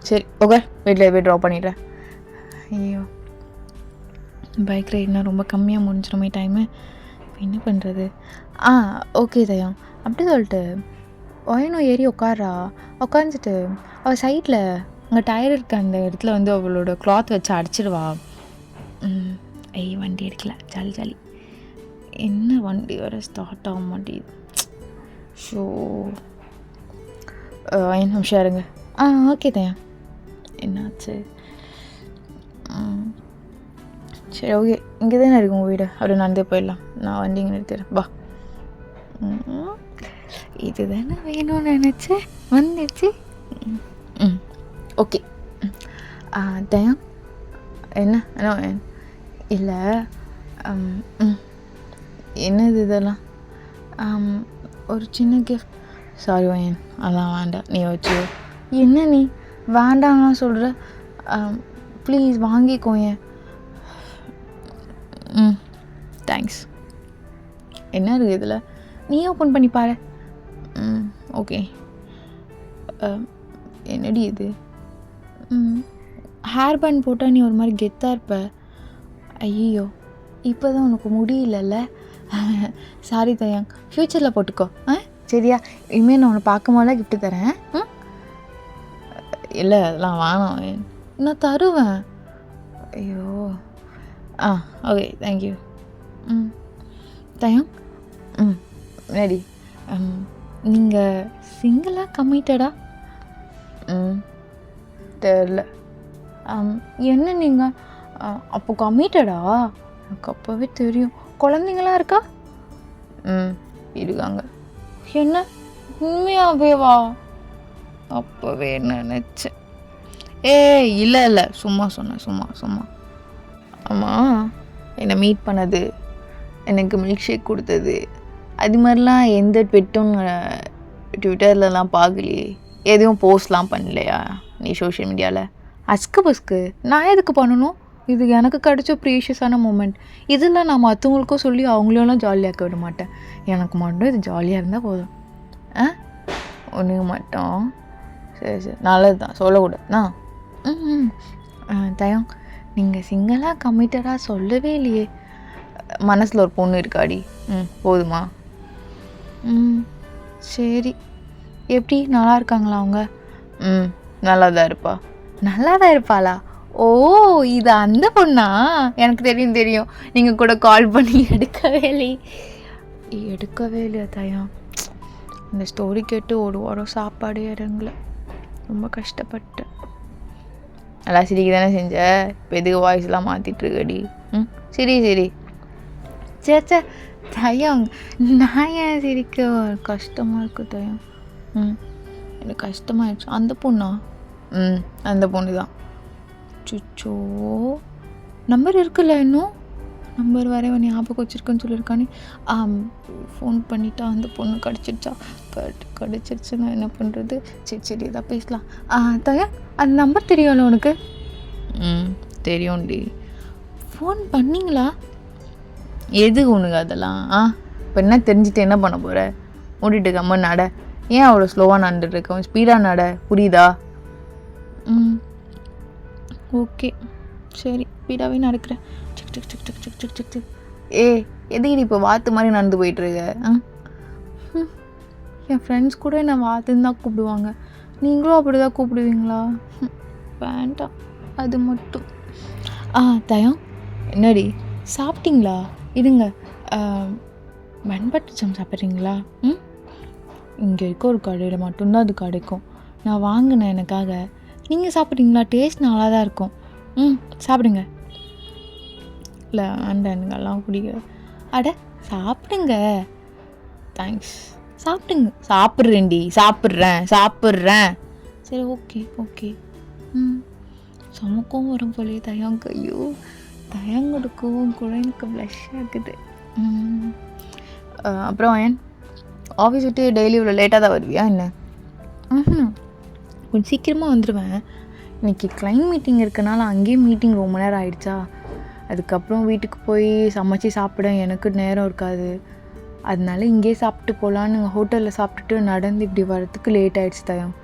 சரி ஓகே, வீட்டில் போய் ட்ராப் பண்ணிடுறேன். ஐயோ, பைக் ரைட்னா ரொம்ப கம்மியாக முடிஞ்சிடுமே டைமு. என்ன பண்ணுறது? ஓகே தயம். அப்படி சொல்லிட்டு ஒயனும் ஏறி உட்காந்துட்டு அவள் சைடில் அங்கே டயர் இருக்க அந்த இடத்துல வந்து அவளோட கிளாத் வச்சு அடிச்சிடுவா. வண்டி எடுக்கல, ஜாலி. என்ன வண்டி வர ஸ்டார்ட் ஆக மாட்டேங்குது. ஸோ 5 நிமிஷம் இருங்க. ஓகே தயம். என்னாச்சு? சரி ஓகே, இங்கே தானே இருக்கு உங்கள் வீடு. அப்படி நடந்தே போயிடலாம். நான் வண்டி இங்கே நிறுத்திடுறேன், வா. இது தானே வேணும்னு நினச்சேன், வந்துடுச்சு. ஓகே தயம். என்ன இல்லை, என்னது இதெல்லாம்? ஒரு சின்ன கிஃப்ட். சாரி வயன், அதெல்லாம் வேண்டாம், நீ வச்சு. என்ன நீ வேண்டாம்னா சொல்கிற? ப்ளீஸ் வாங்கிக்கோயேன். தேங்க்ஸ். என்ன இருக்குது இதில்? நீ ஓப்பன் பண்ணி பாரு. ஓகே. என்னடி இது? ஹேர் பேண்ட் போட்டால் நீ ஒரு மாதிரி கெத்தாக இருப்ப. ஐயோ, இப்போ தான் உனக்கு முடியலல்ல? சாரி தயாங், ஃப்யூச்சரில் போட்டுக்கோ. சரியா? இனிமேல் நான் உன்னை பார்க்கும் போதெல்லாம் கிஃப்ட்டு தரேன். இல்லை, அதெல்லாம் வேணாம், நான் தருவேன். ஐயோ, ஓகே, தேங்க்யூ. தயாங், ரெடி. நீங்கள் சிங்கிளாக கம்மிட்டடா? தெரில. என்ன நீங்கள் அப்போ கம்மிட்டடா? எனக்கு அப்போவே தெரியும். குழந்தைங்களாம் இருக்கா? இருக்காங்க. என்ன உண்மையாவே வா? அப்போவே நினச்சேன். இல்லை சும்மா சொன்னேன், சும்மா. ஆமாம், என்னை மீட் பண்ணது, எனக்கு மில்க் ஷேக் கொடுத்தது, அது மாதிரிலாம் எந்த ட்விட்டும் ட்விட்டர்லலாம் பார்க்கலையே. எதுவும் போஸ்ட்லாம் பண்ணலையா நீ சோஷியல் மீடியாவில்? அஸ்கு பஸ்கு நான் எதுக்கு பண்ணணும்? இது எனக்கு கிடைச்ச ப்ரீஷியஸான மூமெண்ட். இதெல்லாம் நான் மற்றவங்களுக்கும் சொல்லி அவங்களெல்லாம் ஜாலியாக்க விட மாட்டேன். எனக்கு மட்டும் இது ஜாலியாக இருந்தால் போதும். ஒன்று மட்டும் சரி நல்லது தான், சொல்லக்கூடாதுண்ணா. தயம், நீங்கள் சிங்கிளாக கம்மிட்டடாக சொல்லவே இல்லையே. மனசில் ஒரு பொண்ணு இருக்காடி. போதுமா? சரி. எப்படி, நல்லா இருக்காங்களா அவங்க? நல்லா தான் இருப்பா. நல்லா தான் இருப்பாளா? ஓ, இது அந்த பொண்ணா? எனக்கு தெரியும். நீங்கள் கூட கால் பண்ணி எடுக்கவே இல்லையா தயம்? இந்த ஸ்டோரி கேட்டு ஒரு வாரம் சாப்பாடு இறங்கல, ரொம்ப கஷ்டப்பட்டேன். நல்லா சிரிக்க தானே செஞ்ச, இப்போ எதுக்கு வாய்ஸ்லாம் மாற்றிட்டுருக்கடி? சரி சே தயம், நான் ஏன் சிரிக்க? கஷ்டமாக இருக்குது தயம். எனக்கு கஷ்டமாயிடுச்சு. அந்த பொண்ணா? அந்த பொண்ணு தான். சுச்சோ, நம்பர் இருக்குல்ல இன்னும்? நம்பர் வர ஞாபகம் வச்சுருக்குன்னு சொல்லியிருக்கானே. ஃபோன் பண்ணிட்டா அந்த பொண்ணு கிடச்சிருச்சா? கிடச்சிருச்சுன்னா என்ன பண்ணுறது? சரி எதாவது பேசலாம். தயா, அந்த நம்பர் தெரியும்ல உனக்கு? தெரியும்டி. ஃபோன் பண்ணிங்களா? எது உனக்கு அதெல்லாம்? இப்போ என்ன தெரிஞ்சுட்டு என்ன பண்ண போகிற? மூடிட்டு கம்ம நட. ஏன் அவ்வளோ ஸ்லோவாக நடந்துட்டுருக்கேன்? ஸ்பீடாக நட, புரியுதா? ஓகே சரி, ஸ்பீடாகவே நடக்கிறேன். சிக் எதுக்கு இப்போ வாத்து மாதிரி நடந்து போயிட்டுருக்க? என் ஃப்ரெண்ட்ஸ் கூட என்னை வாத்துன்னு தான் கூப்பிடுவாங்க. நீங்களும் அப்படி தான் கூப்பிடுவீங்களா? வேண்டாம் அது மட்டும். தயம், என்னடி சாப்பிட்டீங்களா? இருங்க, பட்டர் ஜாம் சாப்பிட்றீங்களா? இங்கே இருக்க ஒரு கடையில் மட்டும்தான் அது கிடைக்கும். நான் வாங்கினேன் எனக்காக. நீங்கள் சாப்பிட்றீங்களா? டேஸ்ட் நல்லா தான் இருக்கும். சாப்பிடுங்க. இல்லை எனக்கெல்லாம் பிடிக்காது. அட சாப்பிடுங்க. தேங்க்ஸ். சாப்பிடுங்க. சாப்பிட்றேன். சரி ஓகே. சமக்கம் வரும் போலே தயங்க. ஐயோ, தயங்கெடுக்கவும் கூட எனக்கு ப்ளஷ் ஆகுது. அப்புறம் ஏன் ஆஃபீஸ் விட்டு டெய்லி இவ்வளோ லேட்டாக தான் வருவியா என்ன? கொஞ்சம் சீக்கிரமாக வந்துடுவேன். இன்றைக்கி கிளைண்ட் மீட்டிங் இருக்கனால அங்கேயே மீட்டிங் ரொம்ப நேரம் ஆகிடுச்சா. அதுக்கப்புறம் வீட்டுக்கு போய் சமைச்சி சாப்பிட எனக்கு நேரம் இருக்காது. அதனால இங்கேயே சாப்பிட்டு போகலான்னு ஹோட்டலில் சாப்பிட்டுட்டு நடந்து இப்படி வரத்துக்கு லேட் ஆகிடுச்சு தயம்.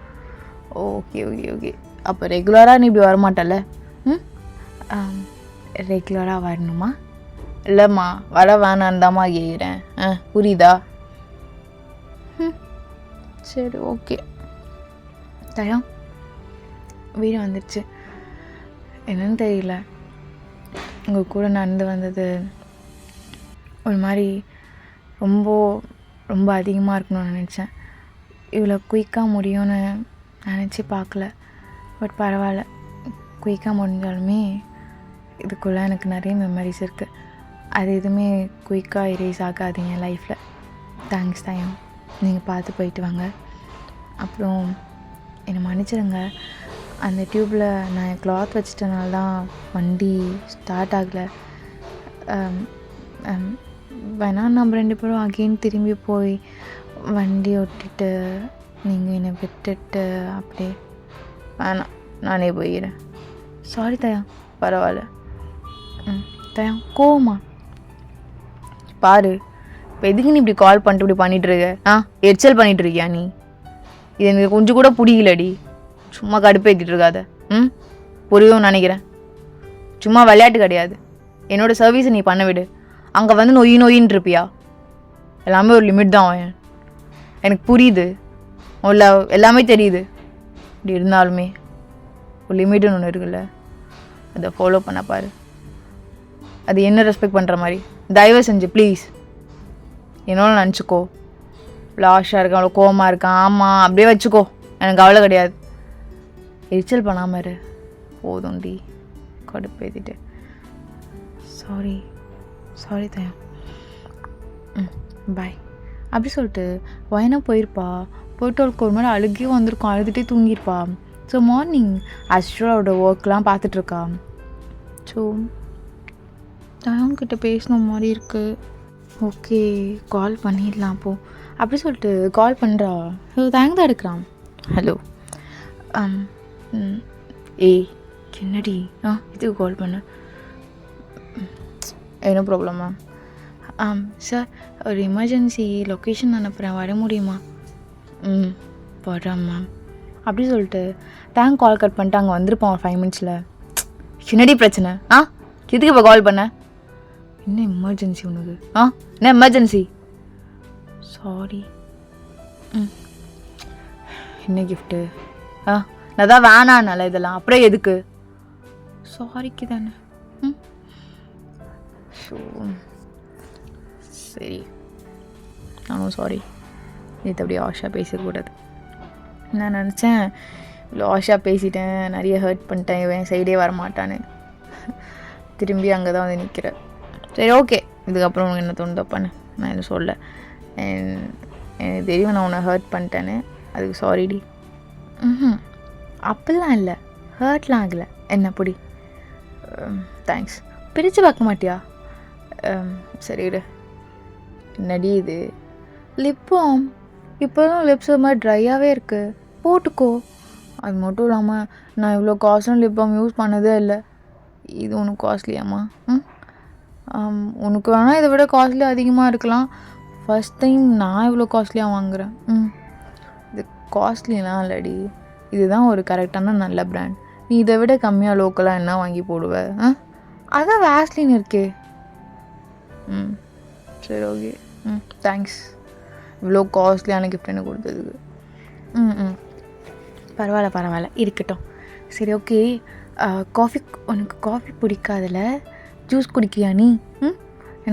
ஓகே. அப்போ ரெகுலராக நீ இப்படி வரமாட்டல? ரெகுலராக வரணுமா? இல்லைம்மா, வர வேணான்னு தாம்மா கேட்குறேன். புரியுதா? சரி ஓகே. தயம், வீடு வந்துடுச்சு. என்னன்னு தெரியல, உங்கள் கூட நடந்து வந்தது ஒரு மாதிரி ரொம்ப அதிகமாக இருக்கணும்னு நினச்சேன். இவ்வளோ குயிக்காக முடியும்னு நினச்சி பார்க்கல. பட் பரவாயில்ல, குயிக்காக முடிஞ்சாலுமே இதுக்குள்ளே எனக்கு நிறைய மெமரிஸ் இருக்குது. அது எதுவுமே குயிக்காக எரேஸ் ஆகாதீங்க லைஃப்பில். தேங்க்ஸ் தயம், நீங்கள் பார்த்து போயிட்டு வாங்க. அப்புறம் என்னை மன்னிச்சிடுங்க, அந்த டியூப்பில் நான் கிளாத் வச்சிட்டனால தான் வண்டி ஸ்டார்ட் ஆகலை. வேணால் நம்ம 2 பேரும் அகெயின் திரும்பி போய் வண்டி ஓட்டிட்டு நீங்கள் என்னை விட்டுட்டு அப்படியே. வேணாம், நானே போயிடுறேன். சாரி தயா. பரவாயில்ல. தயா, கோவமா பாரு. இப்போ எதுக்கு நீ இப்படி கால் பண்ணிட்டு இப்படி பண்ணிகிட்ருக்க? எரிச்சல் பண்ணிகிட்ருக்கியா நீ? இது எனக்கு கொஞ்சம் கூட பிடிக்கலடி. சும்மா கடுப்பேற்றிட்டு இருக்காத. புரியும் நினைக்கிறேன். சும்மா விளையாட்டு கிடையாது. என்னோடய சர்வீஸை நீ பண்ண விடு. அங்கே வந்து நொயின்னு இருப்பியா? எல்லாமே ஒரு லிமிட் தான். எனக்கு புரியுது, எல்லாமே தெரியுது. இப்படி இருந்தாலுமே ஒரு லிமிட்டுன்னு ஒன்று இருக்குல்ல, அதை ஃபாலோ பண்ண பாரு. அது என்ன ரெஸ்பெக்ட் பண்ணுற மாதிரி. தயவு செஞ்சு ப்ளீஸ் என்னோட நினச்சிக்கோ. லாஷாக இருக்கான், அவ்வளோ கோவமாக இருக்கான். ஆமாம், அப்படியே வச்சுக்கோ, எனக்கு கவலை கிடையாது. எரிச்சல் பண்ணாமல் இரு போதும்டி. கடுப்பு ஏற்றிட்டு சாரி தயம். பாய் அப்படி சொல்லிட்டு வயனா போயிருப்பா. போயிட்டு அவளுக்கு ஒரு மாதிரி அழுகே வந்திருக்கும், அழுதுகிட்டே தூங்கியிருப்பா. ஸோ மார்னிங் அஸ்ட்ரோட ஒர்க்லாம் பார்த்துட்ருக்கா. ஸோ தயங்கிட்ட பேசின மாதிரி இருக்குது. ஓகே கால் பண்ணிடலாம் அப்போது அப்படி சொல்லிட்டு கால் பண்ணுறா. தயங்க தான் எடுக்கிறான். ஹலோ ஏய் என்னடி இதுக்கு கால் பண்ண? என்ன ப்ராப்ளம் மேம்? சார் ஒரு எமர்ஜென்சி லொக்கேஷன் அனுப்புகிறேன், வர முடியுமா? வர்றேன் மேம் அப்படி சொல்லிட்டு தேங்க் கால் கட் பண்ணிட்டு அங்கே வந்திருப்பான் ஒரு 5 minutesல. என்னடி பிரச்சனை? எதுக்கு இப்போ கால் பண்ண? என்ன எமர்ஜென்சி உனக்கு? என்ன எமர்ஜென்சி? சாரி. என்ன கிஃப்ட்டு? நான் தான் வேணான்னால இதெல்லாம், அப்புறம் எதுக்கு? சாரிக்கு தானே. ஸோ சரி நானும் சாரி. நேற்று அப்படியே ஆஷாக பேசக்கூடாது. நான் நினச்சேன் இவ்வளோ ஆஷாக பேசிட்டேன், நிறைய ஹர்ட் பண்ணிட்டேன், இவன் சைடே வரமாட்டான்னு. திரும்பி அங்கே தான் வந்து நிற்கிறேன். சரி ஓகே, இதுக்கப்புறம் உனக்கு என்ன தோணுதோ பண்ணு, நான் என்ன சொல்ல. எனக்கு தெரியும் நான் உன்னை ஹர்ட் பண்ணிட்டேன்னு, அதுக்கு சாரிடி. அப்படிலாம் இல்லை, ஹர்ட்லாம் ஆகலை. என்ன பிடி. தேங்க்ஸ். பிரித்து பார்க்க மாட்டியா? சரி இடு. என்னடி இது? லிப்பாம் இப்போ தான் லிப்ஸ் ஒரு மாதிரி ட்ரையாகவே இருக்குது, போட்டுக்கோ. அது மட்டும் இல்லாமல் நான் இவ்வளோ காஸ்ட்லியான லிப்பாம் யூஸ் பண்ணதே இல்லை. இது உனக்கு காஸ்ட்லியாம்மா? உனக்கு வேணால் இதை விட காஸ்ட்லி அதிகமாக இருக்கலாம். ஃபஸ்ட் டைம் நான் இவ்வளோ காஸ்ட்லியாக வாங்குகிறேன். இது காஸ்ட்லிலாம் இல்லடி, இதுதான் ஒரு கரெக்டான நல்ல பிராண்ட். நீ இதை விட கம்மியாக லோக்கலாக என்ன வாங்கி போடுவ? அதான் வேஸ்லின் இருக்கே. சரி ஓகே. தேங்க்ஸ் இவ்வளோ காஸ்ட்லியான கிஃப்ட் எனக்கு கொடுத்ததுக்கு. பரவாயில்ல இருக்கட்டும். சரி ஓகே. காஃபி, உனக்கு காஃபி பிடிக்காதில்ல, ஜூஸ் குடிக்கிறியா நீ?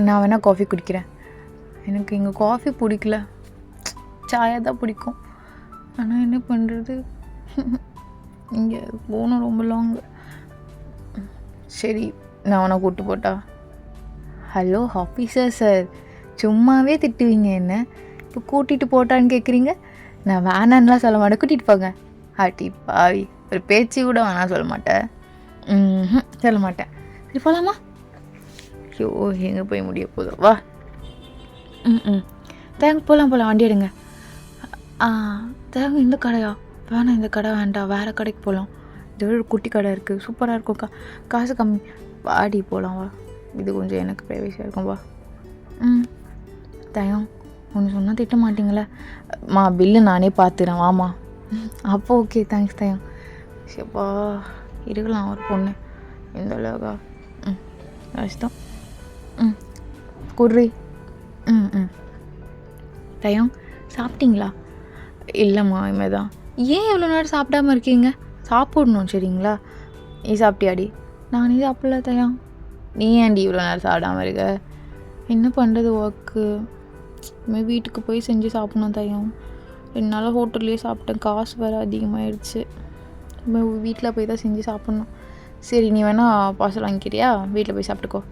நான் வேணால் காஃபி குடிக்கிறேன். எனக்கு இங்கே காஃபி பிடிக்கல, சாயாக தான் பிடிக்கும். ஆனால் என்ன பண்ணுறது, இங்கே போகணும் ரொம்ப லாங்கு. சரி நான் உன்னை கூப்பிட்டு போட்டா? ஹலோ ஆஃபீஸர் சார், சும்மாவே திட்டுவீங்க என்ன, இப்போ கூட்டிகிட்டு போட்டான்னு கேட்குறீங்க. நான் வேணான்லாம் சொல்ல மாட்டேன், கூட்டிகிட்டு போங்க. ஆட்டி பாவி, ஒரு பேச்சு கூட வேணாம் சொல்ல மாட்டேன். சொல்ல மாட்டேன். சரி போகலாமா? ஐயோ எங்கே போய் முடிய போதும், வா. தேங்க் போகலாம் வண்டி எடுங்க. தேங்க் இந்த கடையா? வேணாம் இந்த கடை வேண்டாம், வேறு கடைக்கு போகலாம். இது ஒரு குட்டி கடை இருக்குது, சூப்பராக இருக்கும், காசு கம்மி. வாடி போகலாம் வா, இது கொஞ்சம் எனக்கு ப்ரைவசியாக இருக்கும், வா. தயம் ஒன்று சொன்னால் திட்ட மாட்டிங்களே? பில்லு நானே பார்த்துறேன், வாமா. அப்போ ஓகே தேங்க்ஸ் தயம். சரிப்பா இருக்கலாம் ஒரு பொண்ணு இந்த அளவுக்கா? கஷ்டம். குர்ரி. தயம் சாப்பிட்டீங்களா? இல்லைம்மா இனிமே தான். ஏன் இவ்வளோ நேரம் சாப்பிடாமல் இருக்கீங்க? சாப்பிடணும் சரிங்களா? நீ சாப்பிட்டியாடி? நானே சாப்பிடல தயம். நீ ஏன்டி இவ்வளோ நேரம் சாப்பிடாமல் இருக்க? என்ன பண்ணுறது, ஒர்க்கு. இனிமேல் வீட்டுக்கு போய் செஞ்சு சாப்பிட்ணும் தயம். 2 நாள் ஹோட்டல்லையே சாப்பிட்டேன், காசு வேறு அதிகமாகிடுச்சு. வீட்டில் போய் தான் செஞ்சு சாப்பிட்ணும். சரி நீ வேணால் பார்சல் வாங்கிக்கிறியா? வீட்டில் போய் சாப்பிட்டுக்கோ.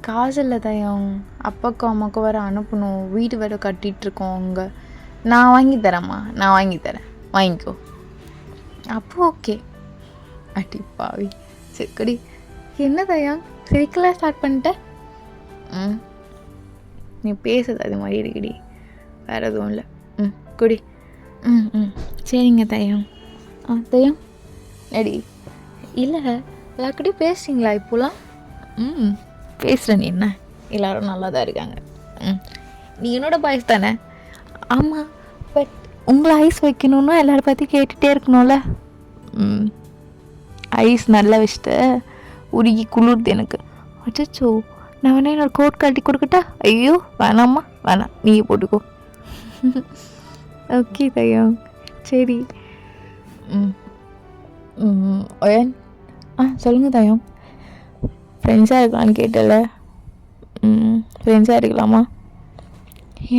காசு இல்லை தயம், அப்பாவுக்கும் அம்மாவுக்கும் வேறு அனுப்பணும், வீடு வேறு கட்டிகிட்ருக்கோம் அங்கே. நான் வாங்கி தரேம்மா, நான் வாங்கி தரேன், வாங்கிக்கோ. அப்போ ஓகே. அடி பாவி. சரி கடி. என்ன தயம் சிரிக்கலாம் ஸ்டார்ட் பண்ணிட்டேன்? நீ பேசுறது அது மாதிரி இருக்குடி, வேறு எதுவும் இல்லை. குடி. சரிங்க தயம். தயம் அடி. இல்லை எல்லாருக்கிட்டையும் பேசுறீங்களா இப்போலாம்? பேசுகிறேன். நீ என்ன, எல்லோரும் நல்லா தான் இருக்காங்க. நீ என்னோட பாய்ஸ் தானே? ஆமாம், பட் உங்களை ஐஸ் வைக்கணுன்னா எல்லோரும் பற்றி கேட்டுகிட்டே இருக்கணும்ல. ஐஸ் நல்லா வச்சுட்டு உருகி குளிர்து எனக்கு. அச்சோ நான் வேணா என்னோட கோட் கட்டி கொடுக்கட்டா? ஐயோ வேணாம்மா, வேணாம் நீயே போட்டுக்கோ. ஓகே தயம் சரி. ஒயன் சொல்லுங்கள் தயம். ஃப்ரெண்ட்ஸாக இருக்கலான்னு கேட்டல. ஃப்ரெண்ட்ஸாக இருக்கலாமா?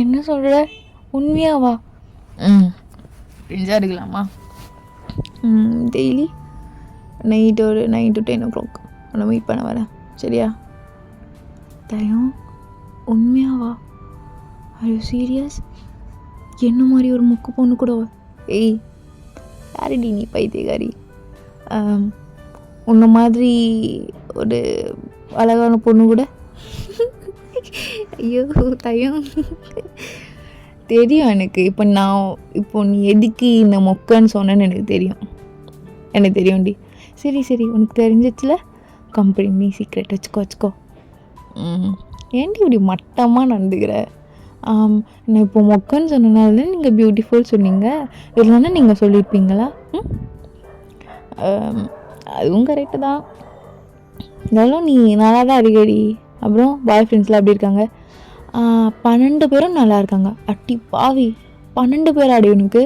என்ன சொல்கிற, உண்மையாவா? ஃப்ரெண்ட்ஸாக இருக்கலாமா? டெய்லி நைட்டு ஒரு 9 to 10 o'clock. உன்னை மீட் பண்ண வரேன் சரியா? தயம் உண்மையாவா? Are you serious? என்ன மாதிரி ஒரு முக்கு பொண்ணு கூட? ஏய் யாரடி நீ பைத்தியக்காரி? உன்ன மாதிரி ஒரு அழகான பொண்ணு கூட? ஐயோ தயம் தெரியும் எனக்கு. இப்போ நீ எதுக்கு இந்த மொக்கன்னு சொன்னேன்னு எனக்கு தெரியும்டி. சரி உனக்கு தெரிஞ்சிச்சுல, கம்பெனி சீக்ரெட் வச்சுக்கோ. ஏன்டி இப்படி மட்டமாக நடந்துக்கிற? நான் இப்போ மொக்கன்னு சொன்னனால தான் நீங்கள் பியூட்டிஃபுல் சொன்னீங்க, இல்லைன்னா நீங்கள் சொல்லியிருப்பீங்களா? அதுவும் கரெக்டு தான். இருந்தாலும் நீ நல்லா தான் இருக்கடி. அப்புறம் பாய் ஃப்ரெண்ட்ஸ்லாம் எப்படி இருக்காங்க? 12 பேரும் நல்லா இருக்காங்க. அட்டி பாவி, 12 பேர் ஆடி உனக்கு?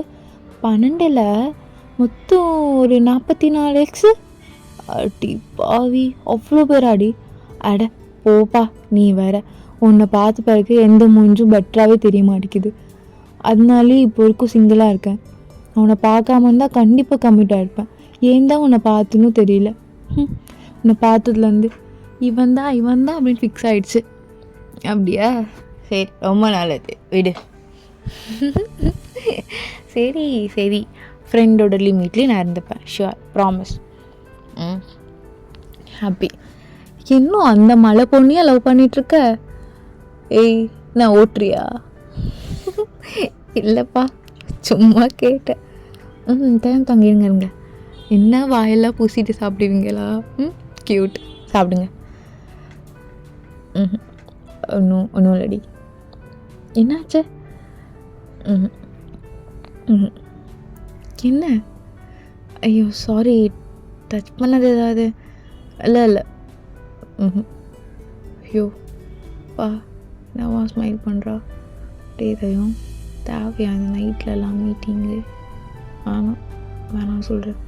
12ல் மொத்தம் ஒரு 44 எக்ஸு. அட்டி பாவி, அவ்வளோ பேர் ஆடி. அட போப்பா, நீ வேற. உன்னை பார்த்து பிறகு எந்த மூஞ்சும் பெட்டராகவே தெரிய மாட்டேங்குது. அதனாலே இப்போ வரைக்கும் சிங்கிளாக இருக்கேன். உன்னை பார்க்காம இருந்தால் கண்டிப்பாக கம்மிட்டாக இருப்பேன். ஏன் தான் உன்னை பார்த்துன்னு தெரியல. உன்னை பார்த்ததுலேருந்து இவன் தான் அப்படின்னு ஃபிக்ஸ் ஆகிடுச்சு. அப்படியா? சரி, ரொம்ப நல்லது, விடு. சரி ஃப்ரெண்டோட லிமிட்லேயும் நான் இருந்துப்பேன். Sure, promise. ஹாப்பி. இன்னும் அந்த மலை பொண்ணியா லவ் பண்ணிகிட்ருக்க? ஏய், நான் ஓட்டுறியா? இல்லைப்பா, சும்மா கேட்டேன். டைம் தாங்க, இருங்க. என்ன வாயெல்லாம் பூசிட்டு சாப்பிடுவீங்களா? க்யூட், சாப்பிடுங்க. ஒன்றும் இல்லடி. என்னாச்சு? என்ன? ஐயோ சாரி, டச் பண்ணது ஏதாவது? இல்லை. ஐயோ பா, என்னவா ஸ்மைல் பண்ணுறா? டே தயம், தேவையா இந்த நைட்லலாம் மீட்டிங்கு? வேணாம் சொல்கிறேன்.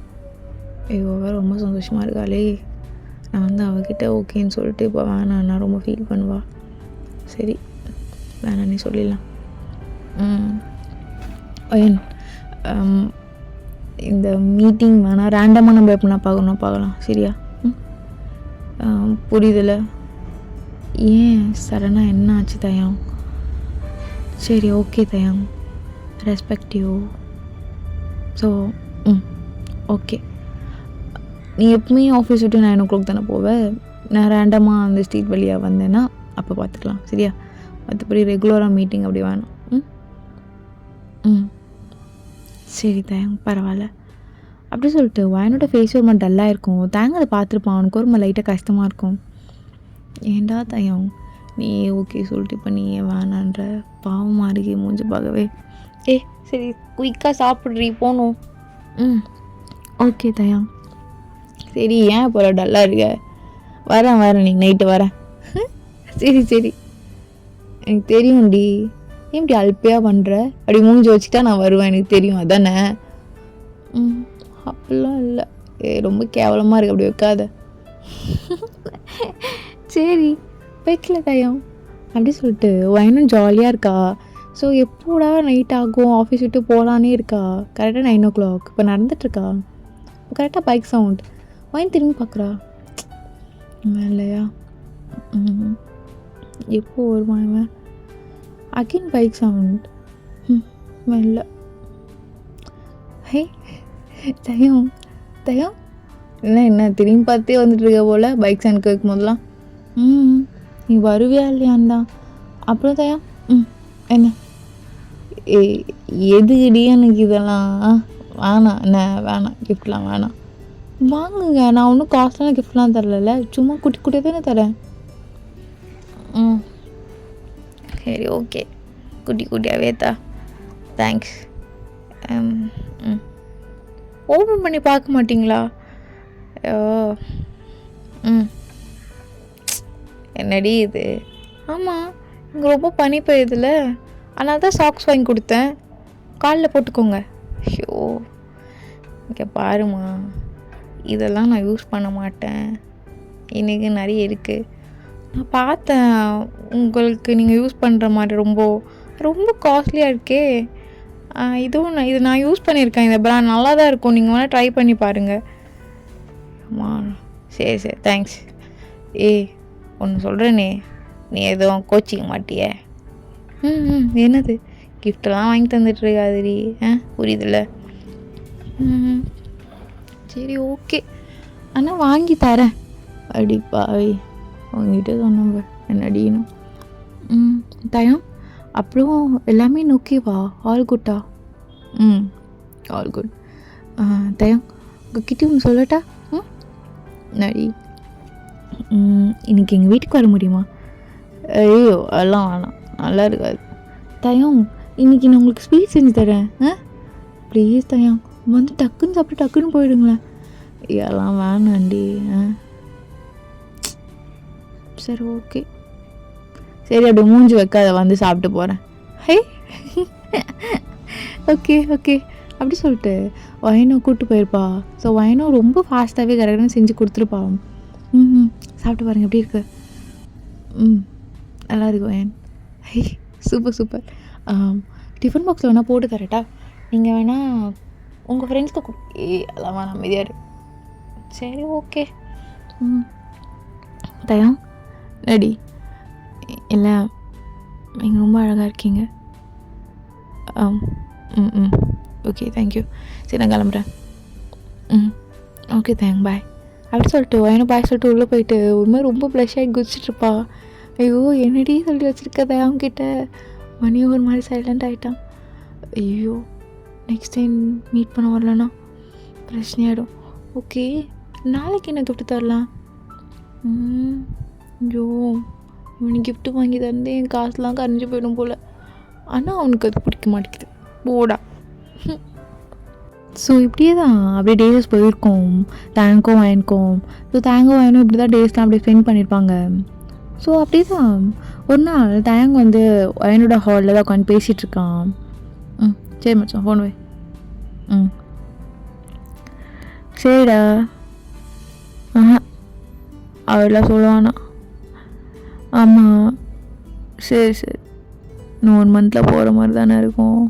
ஐயோ வேறு ரொம்ப சந்தோஷமாக இருக்காளே. நான் அவகிட்ட ஓகேன்னு சொல்லிட்டு இப்போ வேணாம், நான் ரொம்ப ஃபீல் பண்ணுவா. சரி வேணாம், நீ சொல்லிடலாம். ஐயன், இந்த மீட்டிங் வேணாம், ரேண்டமாக நம்ம எப்படின்னா பார்க்கலாம் சரியா? புரியுதில்ல? ஏன் சடனாக என்ன ஆச்சு தயம்? சரி ஓகே தயம், ரெஸ்பெக்ட் யூ. So okay. நீ எப்பவுமே ஆஃபீஸ் விட்டு 9 o'clock தானே போவேன். நான் ரேண்டமாக அந்த ஸ்ட்ரீட் வழியாக வந்தேன்னா அப்போ பார்த்துக்கலாம் சரியா? மற்றபடி ரெகுலராக மீட்டிங் அப்படி வேணும். சரி தயம், பரவாயில்ல. அப்படி சொல்லிட்டு வயனோட ஃபேஸ் ஒரு மாதிரி டல்லாக இருக்கும். தேங்க அதை பார்த்துருப்பான், அவனுக்கு ஒரு மாதிரி லைட்டாக கஷ்டமாக இருக்கும். ஏண்டா தயம், நீ ஓகே சொல்லிட்டு இப்போ நீ வேணான்ற? பாவமாக இருக்கே மூஞ்சி பார்க்கவே. சரி குயிக்காக சாப்பிட்றீ, போகணும். ஓகே தயம். சரி, ஏன் இப்போ டல்லாக இருக்க? வரேன் நீ நைட்டு வரேன். சரி எனக்கு தெரியும்டி. ஏன் இப்படி அல்பையாக பண்ணுற? அப்படி மூஞ்சி வச்சுட்டா நான் வருவேன், எனக்கு தெரியும் அதானே? அப்படிலாம் இல்லை. ரொம்ப கேவலமாக இருக்குது, அப்படி வைக்காத. சரி வைக்கல தயம். அப்படி சொல்லிட்டு வயனும் ஜாலியாக இருக்கா. ஸோ எப்போடா நைட் ஆகும், ஆஃபீஸ் விட்டு போகலானே இருக்கா. கரெக்டாக 9 o'clock இப்போ நடந்துட்டுருக்கா. கரெக்டாக பைக் சவுண்ட். வயன் திரும்பி பார்க்குறா. இல்லையா? எப்போ வருவான் இவன்? Again bike sound. இல்லை. ஹே தயம் என்ன திரும்பி பார்த்தே வந்துட்டுருக்க போல் பைக் சவுண்ட் கேட்கும் போதெல்லாம். நீ வருவியா இல்லையான் தான். அப்புறம் தயம் என்ன எதுக்கடி எனக்கு இதெல்லாம்? வேணாம் கிஃப்ட்லாம் வேணாம். வாங்குங்க, நான் ஒன்றும் காஸ்ட்லான கிஃப்ட்லாம் தரல, சும்மா குட்டியாக தானே தரேன். சரி ஓகே, குட்டியாகவே தா. தேங்க்ஸ். ஓப்பன் பண்ணி பார்க்க மாட்டிங்களா? என்னடி இது? ஆமாம், இங்கே ரொம்ப பனி பெய்யுதுல, அதனால தான் சாக்ஸ் வாங்கி கொடுத்தேன், காலில் போட்டுக்கோங்க. ஐயோ இங்கே பாருமா, இதெல்லாம் நான் யூஸ் பண்ண மாட்டேன், எனக்கு நிறைய இருக்குது. நான் பார்த்தேன் உங்களுக்கு நீங்கள் யூஸ் பண்ணுற மாதிரி ரொம்ப காஸ்ட்லியாக இருக்கே. இது நான் யூஸ் பண்ணியிருக்கேன், இந்த பிராண்ட் நல்லா தான் இருக்கும், நீங்கள் வேணால் ட்ரை பண்ணி பாருங்கள். அம்மா சரி சரி தேங்க்ஸ். ஏய் ஒன்று சொல்கிறேனே, நீ எதுவும் கோச்சிக்க மாட்டியே? என்னது கிஃப்டெல்லாம் வாங்கி தந்துட்டுருக்காதுடி. புரியுதுல்ல? சரி ஓகே, ஆனால் வாங்கி தரேன். அடிப்பாவி உங்ககிட்ட சொன்னவங்க என்னடினும். தயம் அப்புறம் எல்லாமே ஓகேவா? ஆல் குட்டா? All good. தயம் உங்ககிட்ட ஒன்று சொல்லட்டா? நடி இன்னைக்கு எங்கள் வீட்டுக்கு வர முடியுமா? ஐயோ அதெல்லாம் வேணாம், நல்லா இருக்காது. தயம் இன்னைக்கு நான் உங்களுக்கு ஸ்வீட் செஞ்சு தரேன். ப்ளீஸ் தயம் வந்து டக்குன்னு சாப்பிட்டு டக்குன்னு போயிடுங்களேன். இதெல்லாம் வேணாண்டி. சரி ஓகே, சரி அப்படி மூஞ்சி வைக்காத, வந்து சாப்பிட்டு போகிறேன். ஹே ஓகே ஓகே அப்படி சொல்லிட்டு வயனோ கூப்பிட்டு போயிருப்பா. ஸோ வயனோ ரொம்ப ஃபாஸ்ட்டாகவே கரெக்டாக செஞ்சு கொடுத்துருப்பா. சாப்பிட்டு பாருங்கள் எப்படி இருக்கு. நல்லா இருக்கு வயன். Hey super super. டிஃபன் பாக்ஸில் வேணால் போட்டு தரட்டா? நீங்கள் வேணால் உங்கள் ஃப்ரெண்ட்ஸ்க்கு அதெல்லாம் வேணாம், அமைதியாக இரு. சரி ஓகே. தயம் ரெடி இல்லை, நீங்கள் ரொம்ப அழகாக இருக்கீங்க. Okay thank you. சரி நான் கிளம்புறேன். ஓகே தேங்க் பாய் அப்படி சொல்லிட்டு வயனு பாய் சொல்லிட்டு உள்ளே போயிட்டு ஒரு மாதிரி ரொம்ப ப்ளஷ் ஆகி குதிச்சிட்ருப்பா. ஐயோ என்னடி சொல்லி வச்சுருக்கத அவங்ககிட்ட. மணி ஒரு மாதிரி சைலண்ட் ஆகிட்டான். ஐயோ நெக்ஸ்ட் டைம் மீட் பண்ண வரலன்னா பிரச்சனையாயிடும். ஓகே நாளைக்கு என்ன கிஃப்ட் தரலாம்? ஐயோ இவனுக்கு கிஃப்ட்டு வாங்கி தந்தே என் காசுலாம் கரைஞ்சி போயிடும் போல். ஆனால் அவனுக்கு அது பிடிக்க மாட்டேங்குது. போடா. ஸோ இப்படியே தான் அப்படியே டேஸ் போயிருக்கோம் தேங்கும் வயனுக்கும். ஸோ தேங்கும் வயனும் இப்படி தான் டேஸ்லாம் அப்படியே ஸ்பெண்ட் பண்ணியிருப்பாங்க. ஸோ அப்படி தான் ஒரு நாள் தேங் வந்து வயனோட ஹாலில் தான் உட்காந்து பேசிகிட்ருக்கான். சரி மச்சான் ஃபோன் வை. சரிடா. அவெல்லாம் சொல்லுவானா? ஆமாம் சரி சரி, இன்னும் 1 மந்தில் போகிற மாதிரி தானே இருக்கும்.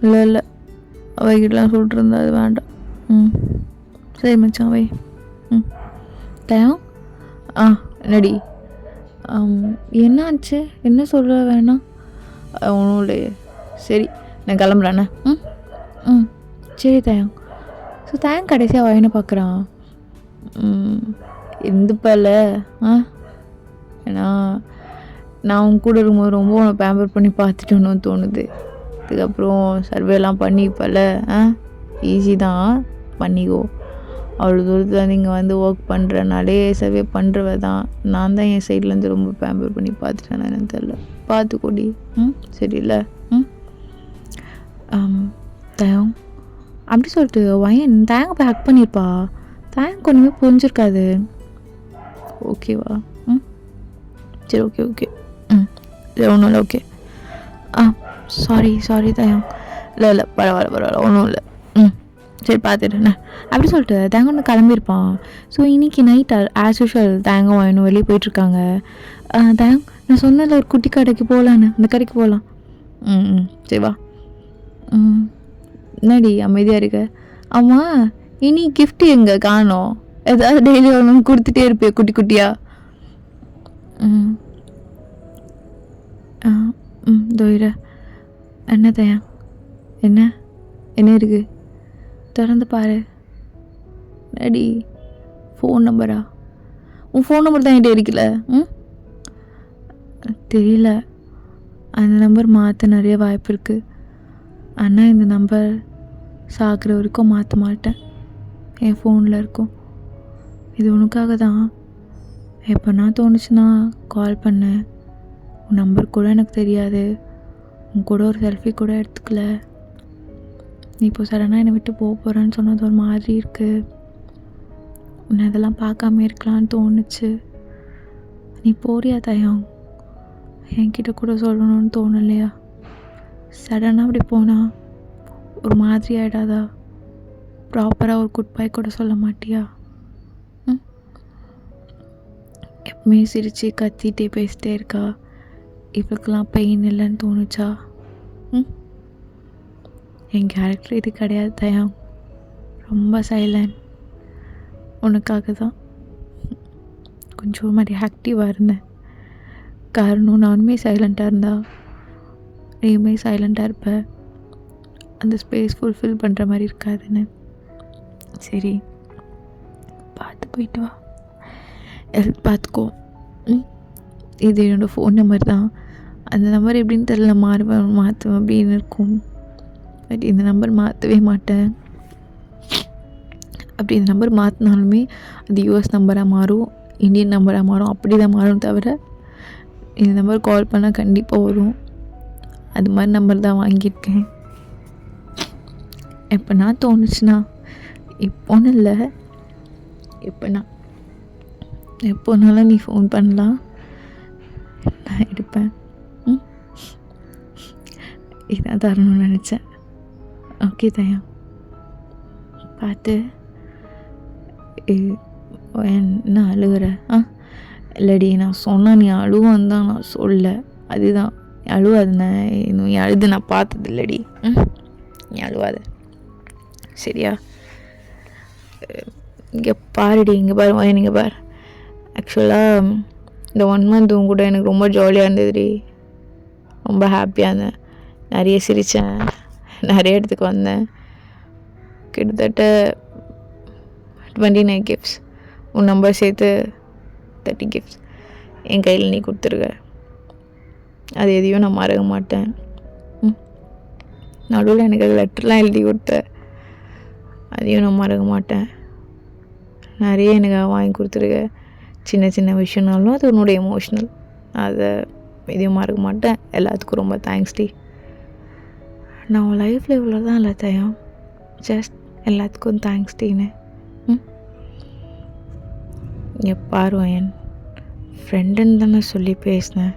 இல்லை இல்லை அவைகிட்டலாம் சொல்லிட்டு இருந்தா அது வேண்டாம். சரி மச்சான் வை. தயம் என்னடி என்னாச்சு? என்ன சொல்ல வேணாம்? ஒன்றும் இல்லையே. சரி நான் கிளம்புறேண்ணே. சரி தயம். ஸோ தயம் கடைசியாக வயனை பார்க்குறான். எந்தப்பல ஏன்னா நான் உன் கூட இருக்கும்போது ரொம்ப உன்னை பேம்பர் பண்ணி பார்த்துட்டோன்னு தோணுது. அதுக்கப்புறம் சர்வேலாம் பண்ணிப்பல ஈஸி தான் பண்ணிக்கோ. அவ்வளோ தூரத்தில் நீங்கள் வந்து ஒர்க் பண்ணுறனாலே சர்வே பண்ணுறவ தான். நான் தான் என் சைட்லேருந்து ரொம்ப பேம்பர் பண்ணி பார்த்துட்டேன். எனக்கு தெரில, பார்த்துக்கோடி. சரியில்ல? தயம் அப்படி சொல்லிட்டு வயன் தேங்க போய் ஹக் பண்ணியிருப்பா. தேங்க் ஒன்றுமே புரிஞ்சிருக்காது. ஓகேவா? சரி ஓகே ஓகே. சரி ஒன்றும் இல்லை ஓகே. சாரி தயம். இல்லை பரவாயில்ல ஒன்றும் இல்லை. சரி பார்த்துட்டேண்ணே அப்படி சொல்லிட்டு தேங்க ஒன்று கிளம்பியிருப்பான். ஸோ இன்றைக்கி நைட் ஆஸ் யூஷுவல் தேங்க வயனும் வெளியே போயிட்டுருக்காங்க. தேங் நான் சொன்னதில் ஒரு குட்டி கடைக்கு போகலான்னு, அந்த கடைக்கு போகலாம். சரி வா. என்னடி அமைதியாக இருக்க? ஆமாம் இனி கிஃப்ட் எங்கே காணோம்? ஏதாவது டெய்லி ஒன்று கொடுத்துட்டே இருப்பிய குட்டி குட்டியா? தோயிர என்ன தயா? என்ன இருக்குது? திறந்து பாரு. அடி ஃபோன் நம்பரா? உன் ஃபோன் நம்பர் தான் என்கிட்ட இருக்குல்ல. தெரியல, அந்த நம்பர் மாற்ற நிறைய வாய்ப்பு இருக்குது. ஆனால் இந்த நம்பர் சாகிற வரைக்கும் மாற்ற மாட்டேன். என் ஃபோனில் இருக்கும். இது உனக்காக தான். எப்போனா தோணுச்சுன்னா கால் பண்ணேன். உன் நம்பர் கூட எனக்கு தெரியாது. உன் கூட ஒரு செல்ஃபி கூட எடுத்துக்கல. நீ இப்போ சடனாக என்னை விட்டு போக போகிறேன்னு சொன்னது ஒரு மாதிரி இருக்குது. உன்னை அதெல்லாம் பார்க்காம இருக்கலான்னு தோணுச்சு. நீ போறியா தயம்? என்கிட்ட கூட சொல்லணும்னு தோணலையா? சடனாக அப்படி போனால் ஒரு மாதிரி ஆகிடாதா? ப்ராப்பராக ஒரு குட் பை கூட சொல்ல மாட்டியா? எப்பவுமே சிரித்து கத்திட்டே பேசிட்டே இருக்கா. இவளுக்கெல்லாம் பெயின் இல்லைன்னு தோணுச்சா? என் கேரக்டர் இது கிடையாது தயம். ரொம்ப சைலண்ட். உனக்காக தான் கொஞ்சம் ஒரு மாதிரி ஆக்டிவாக இருந்தேன். காரணம் நானுமே சைலண்ட்டாக இருந்தா நீயுமே சைலண்ட்டாக இருப்ப, அந்த ஸ்பேஸ் ஃபுல்ஃபில் பண்ணுற மாதிரி இருக்காதுன்னு. சரி, பார்த்து போயிட்டு வா, ஹெல்த் பார்த்துக்கோ. இது என்னோடய ஃபோன் நம்பர் தான். அந்த நம்பர் எப்படின்னு தெரியல, மாற்றுவேன் அப்படின்னு இருக்கும். பட் இந்த நம்பர் மாற்றவே மாட்டேன். அப்படி இந்த நம்பர் மாற்றினாலுமே அது யூஎஸ் நம்பராக மாறும், இந்தியன் நம்பராக மாறும், அப்படி தான் மாறும். தவிர இந்த நம்பர் கால் பண்ணால் கண்டிப்பாக வரும். அது மாதிரி நம்பர் தான் வாங்கியிருக்கேன். எப்போ நான் தோணுச்சுன்னா, இப்போன்னு இல்லை, எப்போனாலும் நீ ஃபோன் பண்ணலாம், நான் எடுப்பேன். இதான் தரணும்னு நினச்சேன். ஓகே தயா, பார்த்து. என்ன அழுகிற? இல்லடி, நான் சொன்னால் நீ அழுவான்னு தான் நான் சொல்ல. அதுதான், அழுவாதுண்ணே. நீ அழுது நான் பார்த்தது இல்லடி. நீ அழுவாத சரியா? இங்கே பாருடி, இங்கே பாரு, இங்கே பாரு. ஆக்சுவலாக இந்த 1 மந்த் கூட எனக்கு ரொம்ப ஜாலியாக இருந்ததுடி, ரொம்ப ஹாப்பியாக இருந்தேன். நிறைய சிரித்தேன், நிறைய இடத்துக்கு வந்தேன். கிட்டத்தட்ட 29 கிஃப்ட்ஸ், உன் நம்பர் சேர்த்து 30 கிஃப்ட்ஸ் என் கையில் நீ கொடுத்துருக்க. அது எதையும் நான் மறக்க மாட்டேன். நடுவில் எனக்கு அது லெட்டர்லாம் எழுதி கொடுத்த, அதையும் நான் மறக்க மாட்டேன். நிறைய எனக்கு வாங்கி கொடுத்துருக்க. சின்ன சின்ன விஷயம்னாலும் அது உன்னோட எமோஷ்னல், அதை எதையும் மறக்க மாட்டேன். எல்லாத்துக்கும் ரொம்ப தேங்க்ஸ் டி. நான் உன் லைஃப்பில் இவ்வளோ தான் இல்லை தயம், ஜஸ்ட் எல்லாத்துக்கும் தேங்க்ஸ் டீன்னு. இங்கே பாருவேன், என் ஃப்ரெண்டுன்னு தானே சொல்லி பேசினேன்.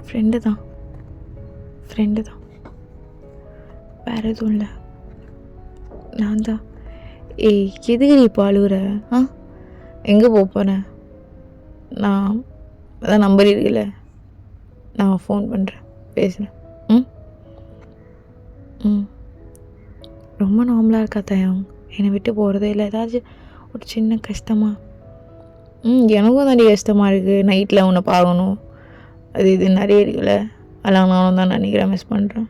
ஃப்ரெண்டு தான் வேறு எதுவும் இல்லை. நான் தான். எதுக்கு நீ இப்போ அழுகுற? எங்கே போகிறேன்? நான் அதான் நம்பர் இருக்குல்ல, நான் ஃபோன் பண்ணுறேன், பேசுகிறேன். ரொம்ப நார்மலாக இருக்கா தயம், என்னை விட்டு போகிறதே இல்லை. ஏதாச்சும் ஒரு சின்ன கஷ்டமா? எனக்கும் நிறைய கஷ்டமாக இருக்குது. நைட்டில் உன்னை பார்க்கணும், அது இது நிறைய இருக்குல்ல, அதெல்லாம் நானும் தான் நினைக்கிறேன், மிஸ் பண்ணுறேன்.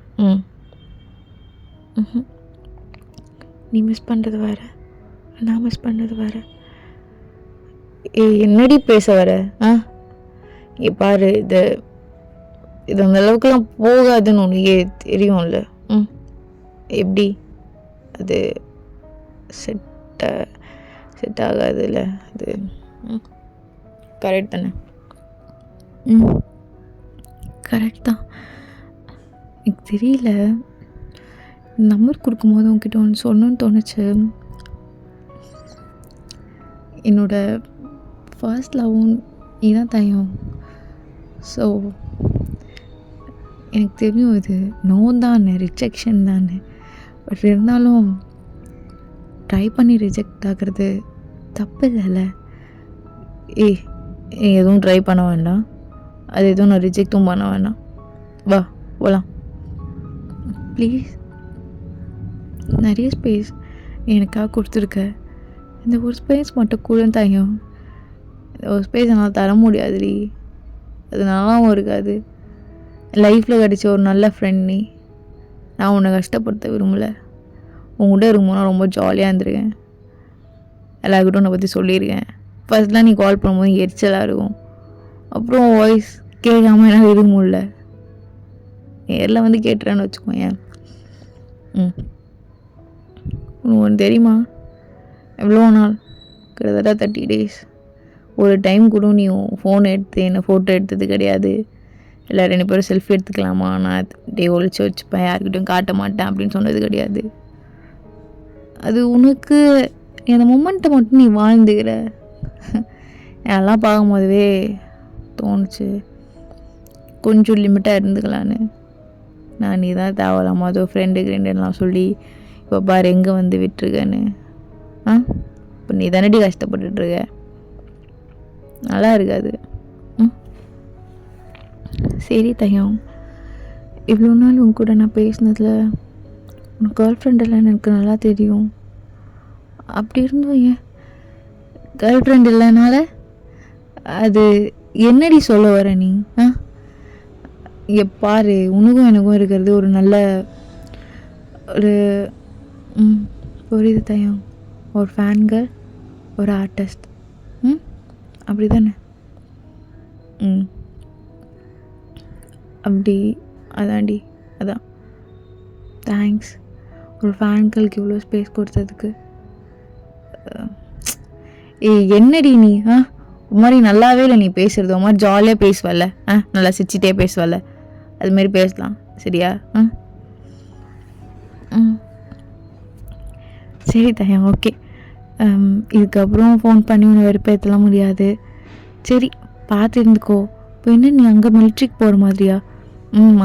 நீ மிஸ் பண்ணுறது வேறு, நான் மிஸ் பண்ணுறது வேறு. என்னடி பேச வர? இங்கே பாரு, இது அந்த அளவுக்குலாம் போகாதுன்னு உனக்கே தெரியும்ல. எப்படி அது செட் ஆகாதுல்ல, அது கரெக்ட் தானே? கரெக்ட் தான். எனக்கு தெரியல, நம்பர் கொடுக்கும்போது உங்ககிட்ட ஒன்று சொல்லணும்னு தோணுச்சு. என்னோடய ஃபர்ஸ்ட் லவ்வும் இதுதான் தயம். ஸோ எனக்கு தெரியும் இது நோ தானே, ரிஜெக்ஷன் தானே. பட் இருந்தாலும் ட்ரை பண்ணி ரிஜெக்ட் ஆகிறது தப்பு இல்லைல்ல. எதுவும் ட்ரை பண்ண வேண்டாம், அது எதுவும் நான் ரிஜெக்டும் பண்ண வேண்டாம். வா போகலாம் ப்ளீஸ். நிறைய ஸ்பேஸ் எனக்காக கொடுத்துருக்க, இந்த ஒரு ஸ்பேஸ் மட்டும் கூட தயம். இந்த ஒரு ஸ்பேஸ் என்னால் தர முடியாதுடி, அது நல்லாவும் இருக்காது. லைஃப்பில் கிடச்ச ஒரு நல்ல ஃப்ரெண்ட் நீ. நான் உன்னை கஷ்டப்படுத்த விரும்பலை. உங்கள்கிட்ட இருக்கும்போது ரொம்ப ஜாலியாக இருந்திருக்கேன். எல்லாருக்கிட்டும் உன்னை பற்றி சொல்லியிருக்கேன். ஃபர்ஸ்ட்லாம் நீ கால் பண்ணும்போது எரிச்சலாக இருக்கும், அப்புறம் வாய்ஸ் கேட்காம என்னால் இருக்க முடியல. நேரில் வந்து கேட்டுறேன்னு வச்சுக்கோங்க. உனக்கு ஒன்று தெரியுமா, எவ்வளோ நாள், கிட்டத்தட்ட 30 days ஒரு டைம் கூட நீ ஃபோன் எடுத்து என்னை ஃபோட்டோ எடுத்தது கிடையாது. இல்லை 2 பேரும் செல்ஃபி எடுத்துக்கலாமா, நான் ஒழிச்சு வச்சுப்பேன், யாருக்கிட்டையும் காட்ட மாட்டேன் அப்படின்னு சொன்னது கிடையாது. அது உனக்கு அந்த மொமெண்ட்டை மட்டும் நீ வாழ்ந்துக்கிற. அதெல்லாம் பார்க்கும்போதுவே தோணுச்சு கொஞ்சம் லிமிட்டாக இருந்துக்கலான்னு. நான் நீ தான் தேவையில்லாம அதோ ஃப்ரெண்டுலாம் சொல்லி இப்போ பாரு எங்கே வந்து விட்டுருக்கேன்னு. இப்போ நீ தானடி கஷ்டப்பட்டுருக்க, நல்லா இருக்காது. சரி தயம், இவ்வளோ நாள் உன் கூட நான் பேசினதில் உனக்கு கேர்ள் ஃப்ரெண்ட் இல்லைன்னு எனக்கு நல்லா தெரியும். அப்படி இருந்தும் ஏன் கேர்ள் ஃப்ரெண்ட் இல்லைனால அது என்னடி சொல்ல வர நீ? பாரு, உனக்கும் எனக்கும் இருக்கிறது ஒரு நல்ல ஒரு புரியுது தயம். ஒரு ஃபேன்கள், ஒரு ஆர்டிஸ்ட். அப்படி தானே? அப்படி அதான்டி, அதான். தேங்க்ஸ் ஒரு ஃபேன்களுக்கு இவ்வளோ ஸ்பேஸ் கொடுத்ததுக்கு. என்னடி நீ ஒரு மாதிரி நல்லாவே இல்லை நீ பேசுகிறது. ஒரு மாதிரி ஜாலியாக பேசுவல்ல, நல்லா சிரிச்சிட்டே பேசுவல்ல, அதுமாரி பேசலாம் சரியா? சரி தயம், ஓகே. இதுக்கப்புறம் ஃபோன் பண்ணி உன்னை வெறுப்பேற்றலாம் முடியாது. சரி பார்த்து இருந்துக்கோ. இப்போ என்ன நீ அங்கே மிலிட்ரிக்கு போகிற மாதிரியா?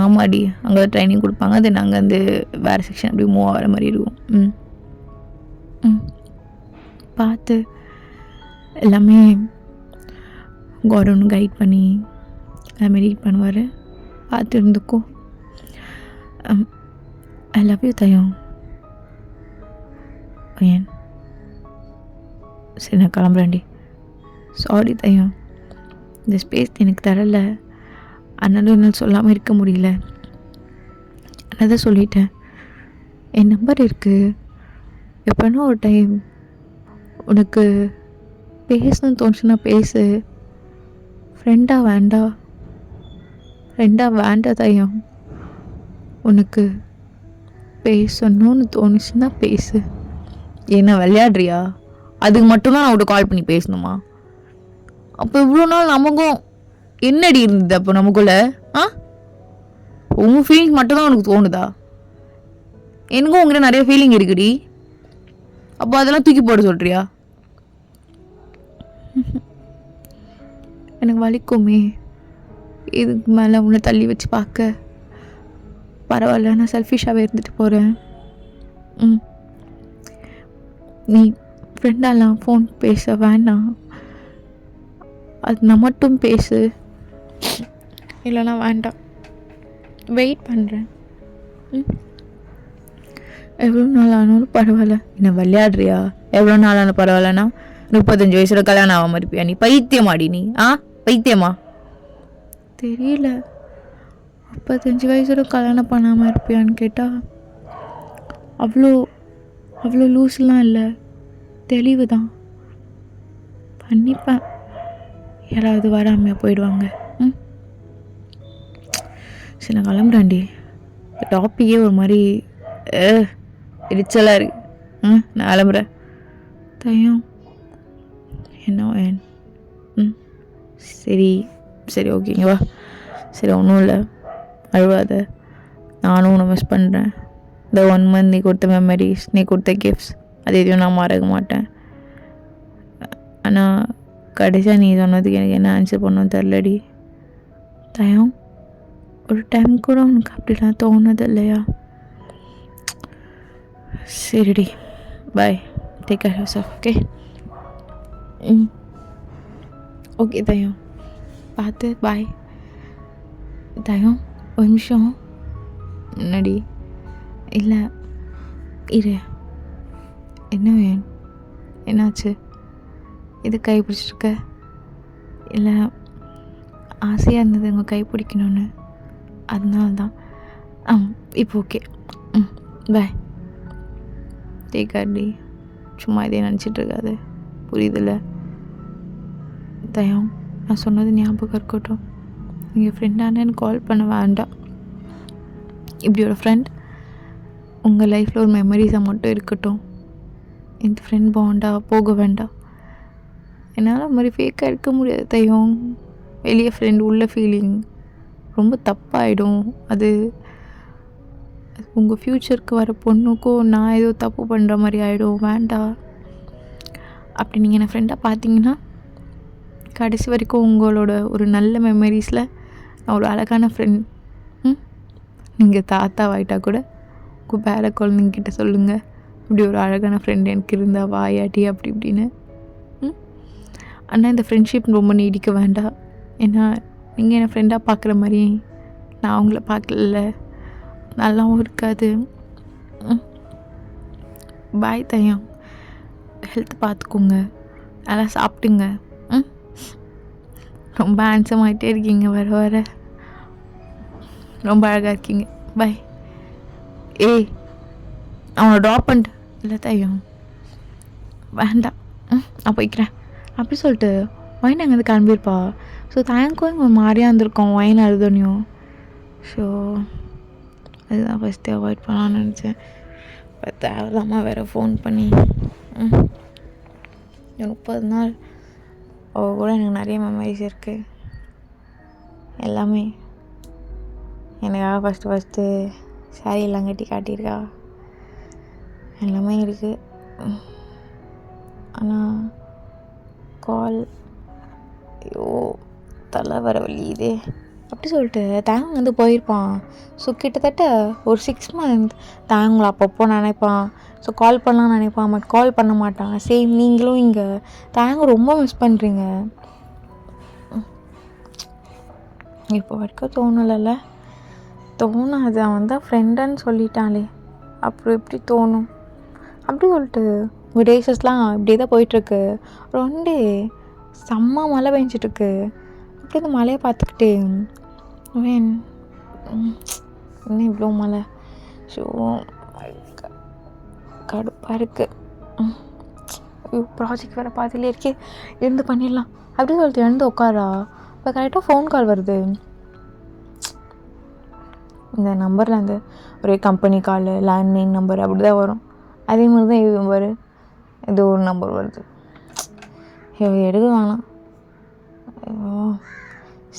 ஆமாடி, அங்கே ட்ரைனிங் கொடுப்பாங்க. தென் அங்கேருந்து வேறு செக்ஷன் அப்படி மூவ் ஆகிற மாதிரி இருக்கும். பார்த்து எல்லாமே கவர்மெண்ட் கைட் பண்ணி எல்லாமே ரீட் பண்ணுவார். பார்த்து இருந்துக்கோ. ஐ லவ் யூ தயம். ஏன் சரி நான் கிளம்புறேன்டி. சாரி தயம், இந்த ஸ்பேஸ் எனக்கு தரல. அதனால என்னால் சொல்லாமல் இருக்க முடியல. நான் தான் சொல்லிட்டேன். என் நம்பர் இருக்குது. எப்போனா ஒரு டைம் உனக்கு பேசணும்னு தோணுச்சுன்னா பேசு. ஃப்ரெண்டாக வேண்டாம் தயம். உனக்கு பேசணும்னு தோணுச்சுன்னா பேசு. என்ன விளையாடுறியா? அதுக்கு மட்டும்தான் நான் உன்கிட்ட கால் பண்ணி பேசணுமா? அப்போ இவ்வளோ நாள் நமக்கும் என்னடி இருந்தது? அப்போ நமக்குள்ள உன் ஃபீலிங் மட்டும்தான் உனக்கு தோணுதா? எனக்கும் உங்ககிட்ட நிறைய ஃபீலிங் இருக்குடி. அப்போ அதெல்லாம் தூக்கி போட சொல்கிறியா? எனக்கு வலிக்குமே. இதுக்கு மேலே உன்னை தள்ளி வச்சு பார்க்க. பரவாயில்ல, நான் செல்ஃபிஷாகவே இருந்துட்டு போகிறேன். நீ ஃப்ரெண்டாலாம் ஃபோன் பேச வேண்டாம். அது நான் மட்டும் பேசு. இல்லைனா வேண்டாம். வெயிட் பண்ணுறேன். எவ்வளோ நாள் ஆனாலும் பரவாயில்ல. என்ன விளையாடுறியா? எவ்வளோ நாள் ஆனாலும் பரவாயில்லனா 35 வயசுல கல்யாணம் ஆகாமல் இருப்பியா? நீ பைத்தியமாடி நீ? பைத்தியமா? தெரியல. 35 வயசோட கல்யாணம் பண்ணாமல் இருப்பியான்னு கேட்டால் அவ்வளோ லூஸ்லாம் இல்லை, தெளிவு தான். பண்ணிப்பேன். யாராவது வராமையாக போயிடுவாங்க. சரி நான் கிளம்புறேன்டி. டாப்பிக்கே ஒரு மாதிரி எரிச்சலாக இருக்கு. நான் கிளம்புறேன் தயம். என்ன சரி ஓகேங்க வா. சரி ஒன்றும் இல்லை, அழுவாத. நானும் உன்னை மிஸ் பண்ணுறேன். இந்த 1 month நீ கொடுத்த மெமரிஸ், நீ கொடுத்த கிஃப்ட்ஸ், அது எதையும் நான் மறக்க மாட்டேன். ஆனால் கடைசியாக நீ சொன்னதுக்கு எனக்கு என்ன ஆன்சர் பண்ணணும்னு தெரிலடி தயம். ஒரு டைம் கூட உனக்கு அப்படிலாம் தோணுது இல்லையா? சரிடி, bye. Take care yourself. Okay okay தயம், பார்த்து பாய். தயம் ஒரு நிமிஷம். என்னடி? இல்லை இரு. என்ன வேணும்? என்னாச்சு? இது கை பிடிச்சிருக்க? இல்லை ஆசையாக இருந்தது உங்கள் கை பிடிக்கணுன்னு, அதனால தான். இப்போ ஓகே. பாய். டேக் கேர் டி. சும்மா இதே நினச்சிட்ருக்காது, புரியுதில்ல தயம்? நான் சொன்னது ஞாபகம் இருக்கட்டும். நீங்கள் ஃப்ரெண்டானு எனக்கு கால் பண்ண வேண்டாம். இப்படி ஒரு ஃப்ரெண்ட் உங்கள் லைஃப்பில் ஒரு மெமரிஸாக மட்டும் இருக்கட்டும். இந்த ஃப்ரெண்ட் பாண்டாக போக வேண்டாம். என்னால் அது மாதிரி ஃபேக்காக இருக்க முடியாது தயம். வெளியே ஃப்ரெண்ட் உள்ள ஃபீலிங் ரொம்ப தப்பாகிடும். அது உங்கள் ஃப்யூச்சருக்கு வர பொண்ணுக்கும் நான் ஏதோ தப்பு பண்ணுற மாதிரி ஆகிடும். வேண்டாம். அப்படி நீங்கள் என்ன ஃப்ரெண்டாக பார்த்தீங்கன்னா கடைசி வரைக்கும் உங்களோட ஒரு நல்ல மெமரிஸில் நான் ஒரு அழகான ஃப்ரெண்ட். நீங்கள் தாத்தாவாயிட்டா கூட உங்கள் பேர குழந்தைங்கிட்ட சொல்லுங்கள், இப்படி ஒரு அழகான ஃப்ரெண்ட் எனக்கு இருந்தால் வாயாட்டி அப்படி இப்படின்னு. ஆனால் இந்த ஃப்ரெண்ட்ஷிப் ரொம்ப நீடிக்க வேண்டாம். ஏன்னா நீங்கள் என்னை ஃப்ரெண்டாக பார்க்குற மாதிரி நான் அவங்கள பார்க்கல, நல்லாவும் இருக்காது. பாய் தையம். ஹெல்த் பார்த்துக்கோங்க, நல்லா சாப்பிட்டுங்க. ம், ரொம்ப ஹேண்ட்ஸம் ஆகிட்டே இருக்கீங்க வர வர, ரொம்ப அழகாக இருக்கீங்க. பாய். ஏய், அவனை ட்ராப் பண்ணிட்டு. இல்லை தையம் வேண்டாம், நான் போய்க்கிறேன் அப்படி சொல்லிட்டு ஒயின் அங்கேருந்து கிளம்பியிருப்பா. ஸோ தேங்க்கும் இங்கே ஒரு மாதிரியாக இருந்திருக்கோம் ஒயின் அழுதோனையும். ஸோ அதுதான் ஃபஸ்ட்டு அவாய்ட் பண்ணலான்னு நினச்சேன். இப்போ தேவையில்லாமல் வேறு ஃபோன் பண்ணி 30 நாள் அவ கூட எனக்கு நிறைய மெமரிஸ் இருக்குது. எல்லாமே எனக்காக ஃபஸ்ட்டு சாரியெல்லாம் கட்டி காட்டியிருக்கா, எல்லாமே இருக்குது. ஆனால் கால், ஐயோ தலை வர வலியுதே அப்படி சொல்லிட்டு தேங்க வந்து போயிருப்பான். ஸோ கிட்டத்தட்ட ஒரு 6 months தேங்களை அப்பப்போ நினைப்பான். ஸோ கால் பண்ணலாம்னு நினைப்பான், பட் கால் பண்ண மாட்டான். சேம் நீங்களும் இங்கே தேங்க ரொம்ப மிஸ் பண்ணுறீங்க. இப்போ வரைக்கும் தோணலைல்ல? தோணாது, அவன் தான் ஃப்ரெண்டுன்னு சொல்லிட்டாலே, அப்புறம் எப்படி தோணும்? அப்படி சொல்லிட்டு உங்கள் டேஸஸ்லாம் இப்படியே தான் போயிட்டுருக்கு. ரெண்டு செம்ம மழை பெஞ்சிட்ருக்கு. அப்படி இந்த மழையை பார்த்துக்கிட்டே இன்னும் இவ்வளோ மழை, ஸோ கடுப்பாக இருக்குது. ப்ராஜெக்ட் வேறு பாதிலே இருக்கே, இருந்து பண்ணிடலாம் அப்படி சொல்லிட்டு எழுந்து உட்காரா. இப்போ கரெக்டாக ஃபோன் கால் வருது. இந்த நம்பரில் அந்த ஒரே கம்பெனி கால், லேண்ட்லைன் நம்பர் அப்படி தான் வரும். அதே மாதிரி தான் இது நம்பரு, ஏதோ ஒரு நம்பர் வருது. எடுக்க வேணாம்,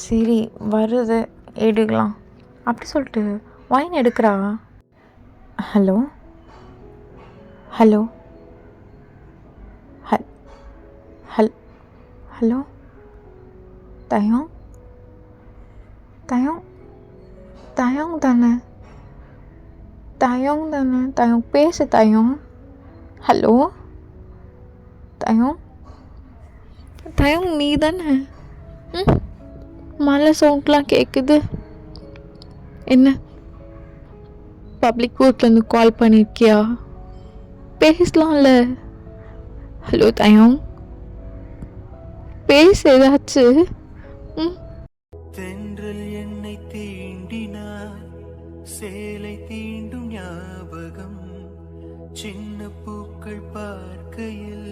சரி வருது எடுக்கலாம் அப்படி சொல்லிட்டு ஒயின் எடுக்கிறா. ஹலோ ஹலோ ஹலோ தயம் தயம் தயம் தானே? தயம் தானே? தயம் பேசு தயம். ஹலோ தயம், தயம் நீ தானே? மழை சவுண்ட்லாம் கேட்குது. என்ன பப்ளிக் போர்ட்லேருந்து கால் பண்ணியிருக்கியா? பேசலாம்ல. ஹலோ தயம், பேசு ஏதாச்சு. தென்றல் என்னை தீண்டினார், சேலை தீண்டும் ஞாபகம், சின்ன பூக்கள் பார்க்கையில்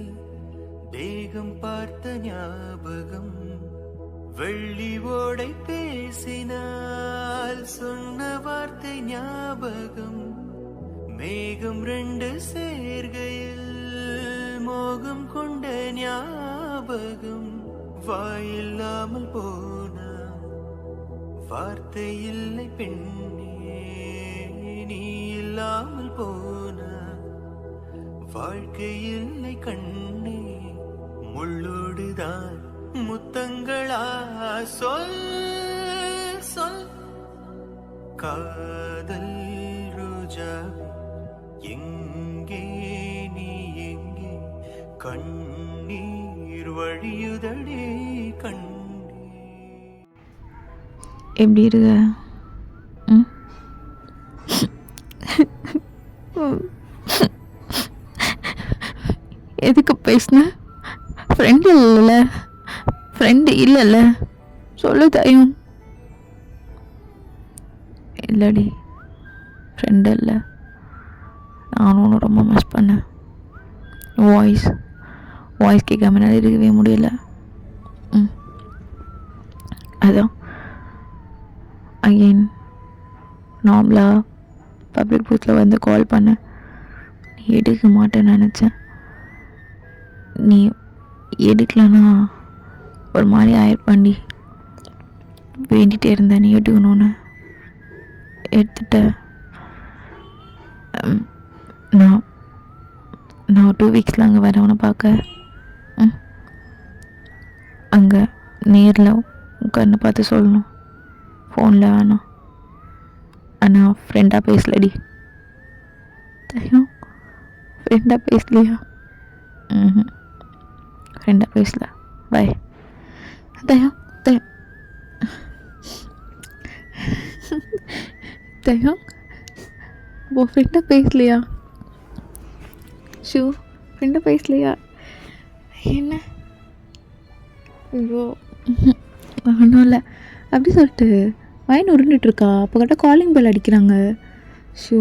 தேகம் பார்த்த ஞாபகம், வெள்ளி ஓடை பேசினால் சொன்ன வார்த்தை ஞாபகம், மேகம் 2 சேர்கையில் மோகம் கொண்ட ஞாபகம், வாயில்லாமல் போனா வார்த்தை இல்லை பெண்ணே, நீ இல்லாமல் போனா வாழ்க்கை இல்லை கண்ணே, முள்ளோடுதான் முத்தங்களா சொல் சொல், காதல் ரோஜா எங்கே நீ எங்கே, கண்ணீர் வழியுதடே கண்ணே. எப்படி இருக்க? எதுக்கு பேசுன? ஃப்ரெண்டு இல்லைல்ல? ஃப்ரெண்டு இல்லைல்ல? சொல்லு தயம். இல்லடி, ஃப்ரெண்டு இல்லை. நானும் ஒன்று ரொம்ப மிஸ் பண்ணேன். வாய்ஸ் கேட்காம என்னால் இருக்கவே முடியல. அதான் அகெயின் நார்மலாக பப்ளிக் பூத்தில் வந்து கால் பண்ண, நீ எடுக்க மாட்டேன்னு நினச்சேன். நீ எடுக்கலன்னா ஒரு மாதிரி ஆயிருப்பாண்டி. வேண்டிகிட்டே இருந்தேன் நீ எடுக்கணும்னு, எடுத்துட்ட. நான் 2 weeksல அங்கே வரவனை பார்க்க, அங்கே நேரில் உட்காந்து பார்த்து சொல்லணும், ஃபோனில் வேணாம். ஆனால் ஃப்ரெண்டாக பேசலடி தயம். ஃப்ரெண்டாக பேசலையா? ஃப்ரெண்டாக பேசல. பாய் தயம். தயம் தயம், உன் ஃப்ரெண்டாக பேசலையா? ஷூ ஃப்ரெண்டை பேசலையா? என்ன? ஐயோ ஒன்றும் இல்லை. அப்படி சொல்லிட்டு வயன் உருண்டுட்டுருக்கா. அப்போ கரெக்டாக காலிங் பெல் அடிக்கிறாங்க. ஷோ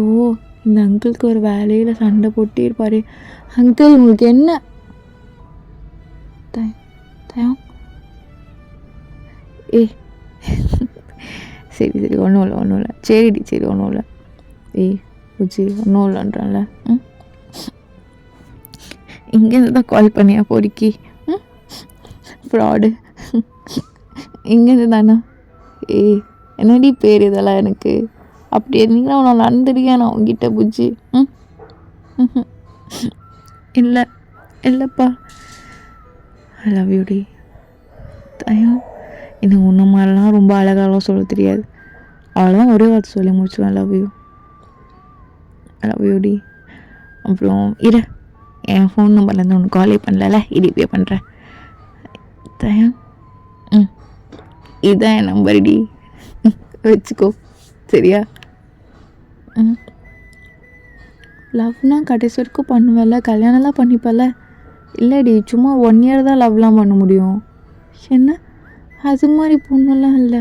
இந்த அங்கிளுக்கு ஒரு வேலையில் சண்டை போட்டே இருப்பார். அங்கிள் உங்களுக்கு என்ன தயம்? ஏ சரி சரி ஒன்றும் இல்லை சரிடி சரி ஒன்றும் இல்லை. ஏய் பூச்சி ஒன்றும் இல்லைன்றான்ல. இங்கேருந்து தான் கால் பண்ணியா பொறுக்கி? ஃப்ராடு இங்கேருந்து தானே? ஏய் என்னடி பேர் இதெல்லாம் எனக்கு? அப்படி இருந்தீங்கன்னா உன்னை நடந்துருக்கேன் நான் உங்ககிட்ட பூச்சி. இல்லை இல்லைப்பா. ஐ லவ் யூ டி. தயம் எனக்கு உன்ன மாதிரிலாம் ரொம்ப அழகாலாம் சொல்ல தெரியாது. அவ்வளோதான் ஒரே வார்த்தை சொல்லி முடிச்சுவேன். ஐ லவ் யூ டி. அப்புறம் இரு என் ஃபோன் நம்பர்லேருந்து ஒன்று காலே பண்ணல இடிப்பே பண்ணுறேன். தயம் இதுதான் என் நம்பர் டி, வச்சுக்கோ சரியா? லவ்னா கடைசி வரைக்கும் பண்ணுவேல, கல்யாணம்லாம் பண்ணிப்பல? இல்லைடி சும்மா 1 year தான் லவ்லாம் பண்ண முடியும். என்ன அது மாதிரி பொண்ணெல்லாம் இல்லை?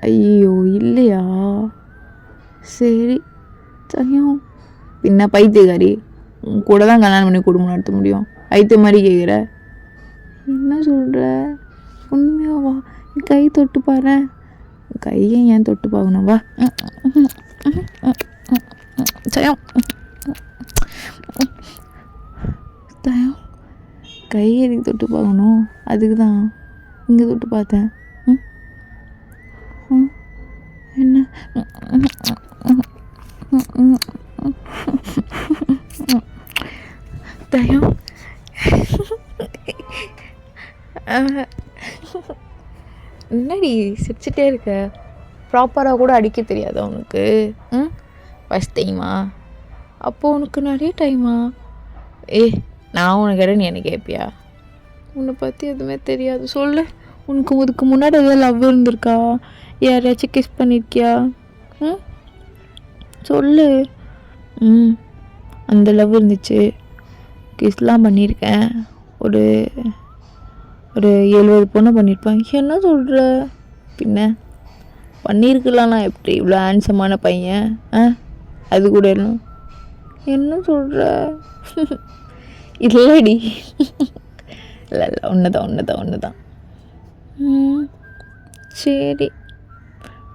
ஐயோ இல்லையா? சரி சரியும். பின்ன பைத்தியக்காரி கூட தான் கல்யாணம் பண்ணி குடும்பம் நடத்த முடியும். பைத்திய மாதிரி கேட்குற. என்ன சொல்கிற? உண்மையாவா? கை தொட்டு பாரு. கையை ஏன் தொட்டு பார்க்கணும்? வா தயம் தயம் கையை எதுக்கு தொட்டு பார்க்கணும்? அதுக்கு தான் இங்கே தொட்டு பார்த்தேன். என்ன தயம் என்னடி சிரிச்சிட்டே இருக்க? ப்ராப்பராக கூட அடிக்க தெரியாதா உனக்கு? ஃபஸ்ட் டைமா? அப்போது உனக்கு நிறைய டைமா? நான் உனக்கு கேட்ட நீ என்ன கேட்பியா? உன்னை பற்றி எதுவுமே தெரியாது. சொல்லு, உனக்கு இதுக்கு முன்னாடி எதாவது லவ் இருந்திருக்கா? யாரையாச்சும் கிஸ் பண்ணியிருக்கியா? சொல்லு. அந்த லவ் இருந்துச்சு, கிஸ்லாம் பண்ணியிருக்கேன். ஒரு 70 பொண்ணை பண்ணியிருப்பேன். என்ன சொல்கிற? பின்ன பண்ணியிருக்கலாம். நான் எப்படி இவ்வளோ ஹேண்ட்ஸமான பையன்? அது கூட என்ன சொல்கிற? இல்லைடி இல்லை ஒன்று தான். சரி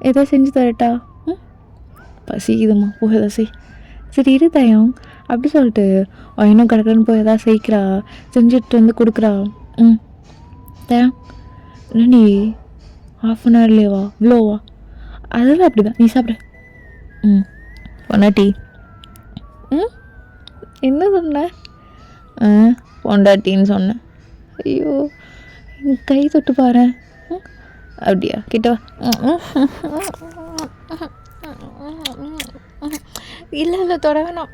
ஏதோ செஞ்சு தரட்டா? பசிக்குதுமா போய் எதாவது செய். சரி இரு தயம். அப்படி சொல்லிட்டு இன்னும் கிடக்குன்னு போய் எதாவது செய்கிறா, செஞ்சுட்டு வந்து கொடுக்குறா. தயம் என்னடி 1/2 hourலேயேவா இவ்வளோவா? அதெல்லாம் அப்படி தான், நீ சாப்பிட. பொண்டாட்டி என்ன சொன்ன? பொண்டாட்டின்னு சொன்னேன். ஐயோ கை தொட்டு பாரு. அப்படியா? கிட்ட இல்லை தொட வேணாம்.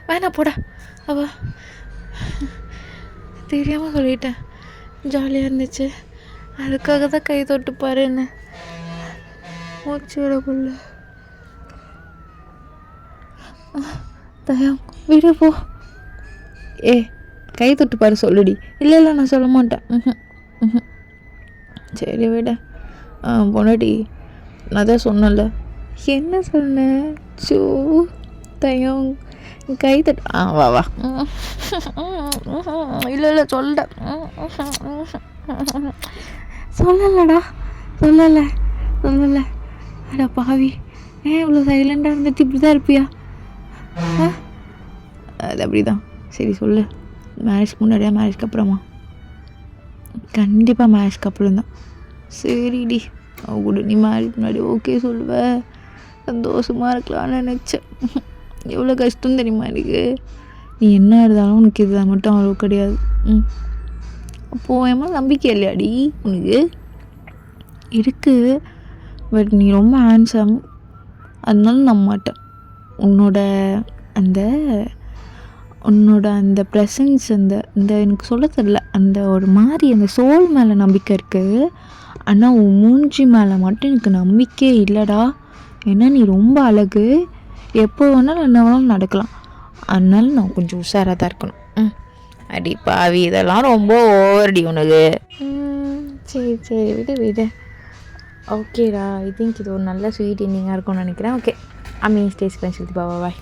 வேணாம் போடா. அவ தெரியாமல் சொல்லிட்டேன். ஜாலியாக இருந்துச்சு, அதுக்காக தான் கை தொட்டு பாரு. என்ன மூச்சு விடக்குள்ள தயம் விடு போ. கை தொட்டு பாரு சொல்லுடி. இல்லை நான் சொல்ல மாட்டேன். சரி விட. பொண்டாட்டி நான் தான் சொன்னல. என்ன சொன்னேன்? சோ தயம் கை தட்டு. வா வா. இல்லை சொல்லலடா சொல்லலை. அடா பாவி, இவ்வளோ சைலண்டாக இருந்துட்டு இப்படி தான் இருப்பியா? அது அப்படி தான். சரி சொல்லு. மேரேஜ்க்கு முன்னாடியா மேரேஜ்க்கு அப்புறமா? கண்டிப்பாக மேரேஜ்க்கு அப்புறம் தான். சரிடி கூட நீ மேரேஜ் முன்னாடி ஓகே சொல்லுவேன், சந்தோஷமாக இருக்கலாம்னு நினச்சேன். எவ்வளோ கஷ்டம் தெரியுமா எனக்கு? நீ என்ன இருந்தாலும் உனக்கு இதை மட்டும் அவ்வளோ கிடையாது. அப்போது ஏமா நம்பிக்கை இல்லையாடி உனக்கு? இருக்குது, பட் நீ ரொம்ப ஹேண்ட்ஸம், அதனால நம்ப மாட்டேன். உன்னோட அந்த ப்ரெசன்ஸ், அந்த எனக்கு சொல்ல தெரியல, அந்த ஒரு மாதிரி அந்த சோல் மேலே நம்பிக்கை இருக்குது. ஆனால் உன் மூஞ்சி மேலே மட்டும் எனக்கு நம்பிக்கையே இல்லைடா. ஏன்னா நீ ரொம்ப அழகு, எப்போ வேணாலும் என்ன வேணாலும் நடக்கலாம். அதனால நான் கொஞ்சம் உஷாராக தான் இருக்கணும். அடி பாவி, இதெல்லாம் ரொம்ப ஓவர்டி உனக்கு. சரி சரி விடு விடு. ஓகேடா, ஐ திங்க் இது ஒரு நல்ல ஸ்வீட் இன்னிங்காக இருக்கும்னு நினைக்கிறேன். Okay, stay special. பாய்.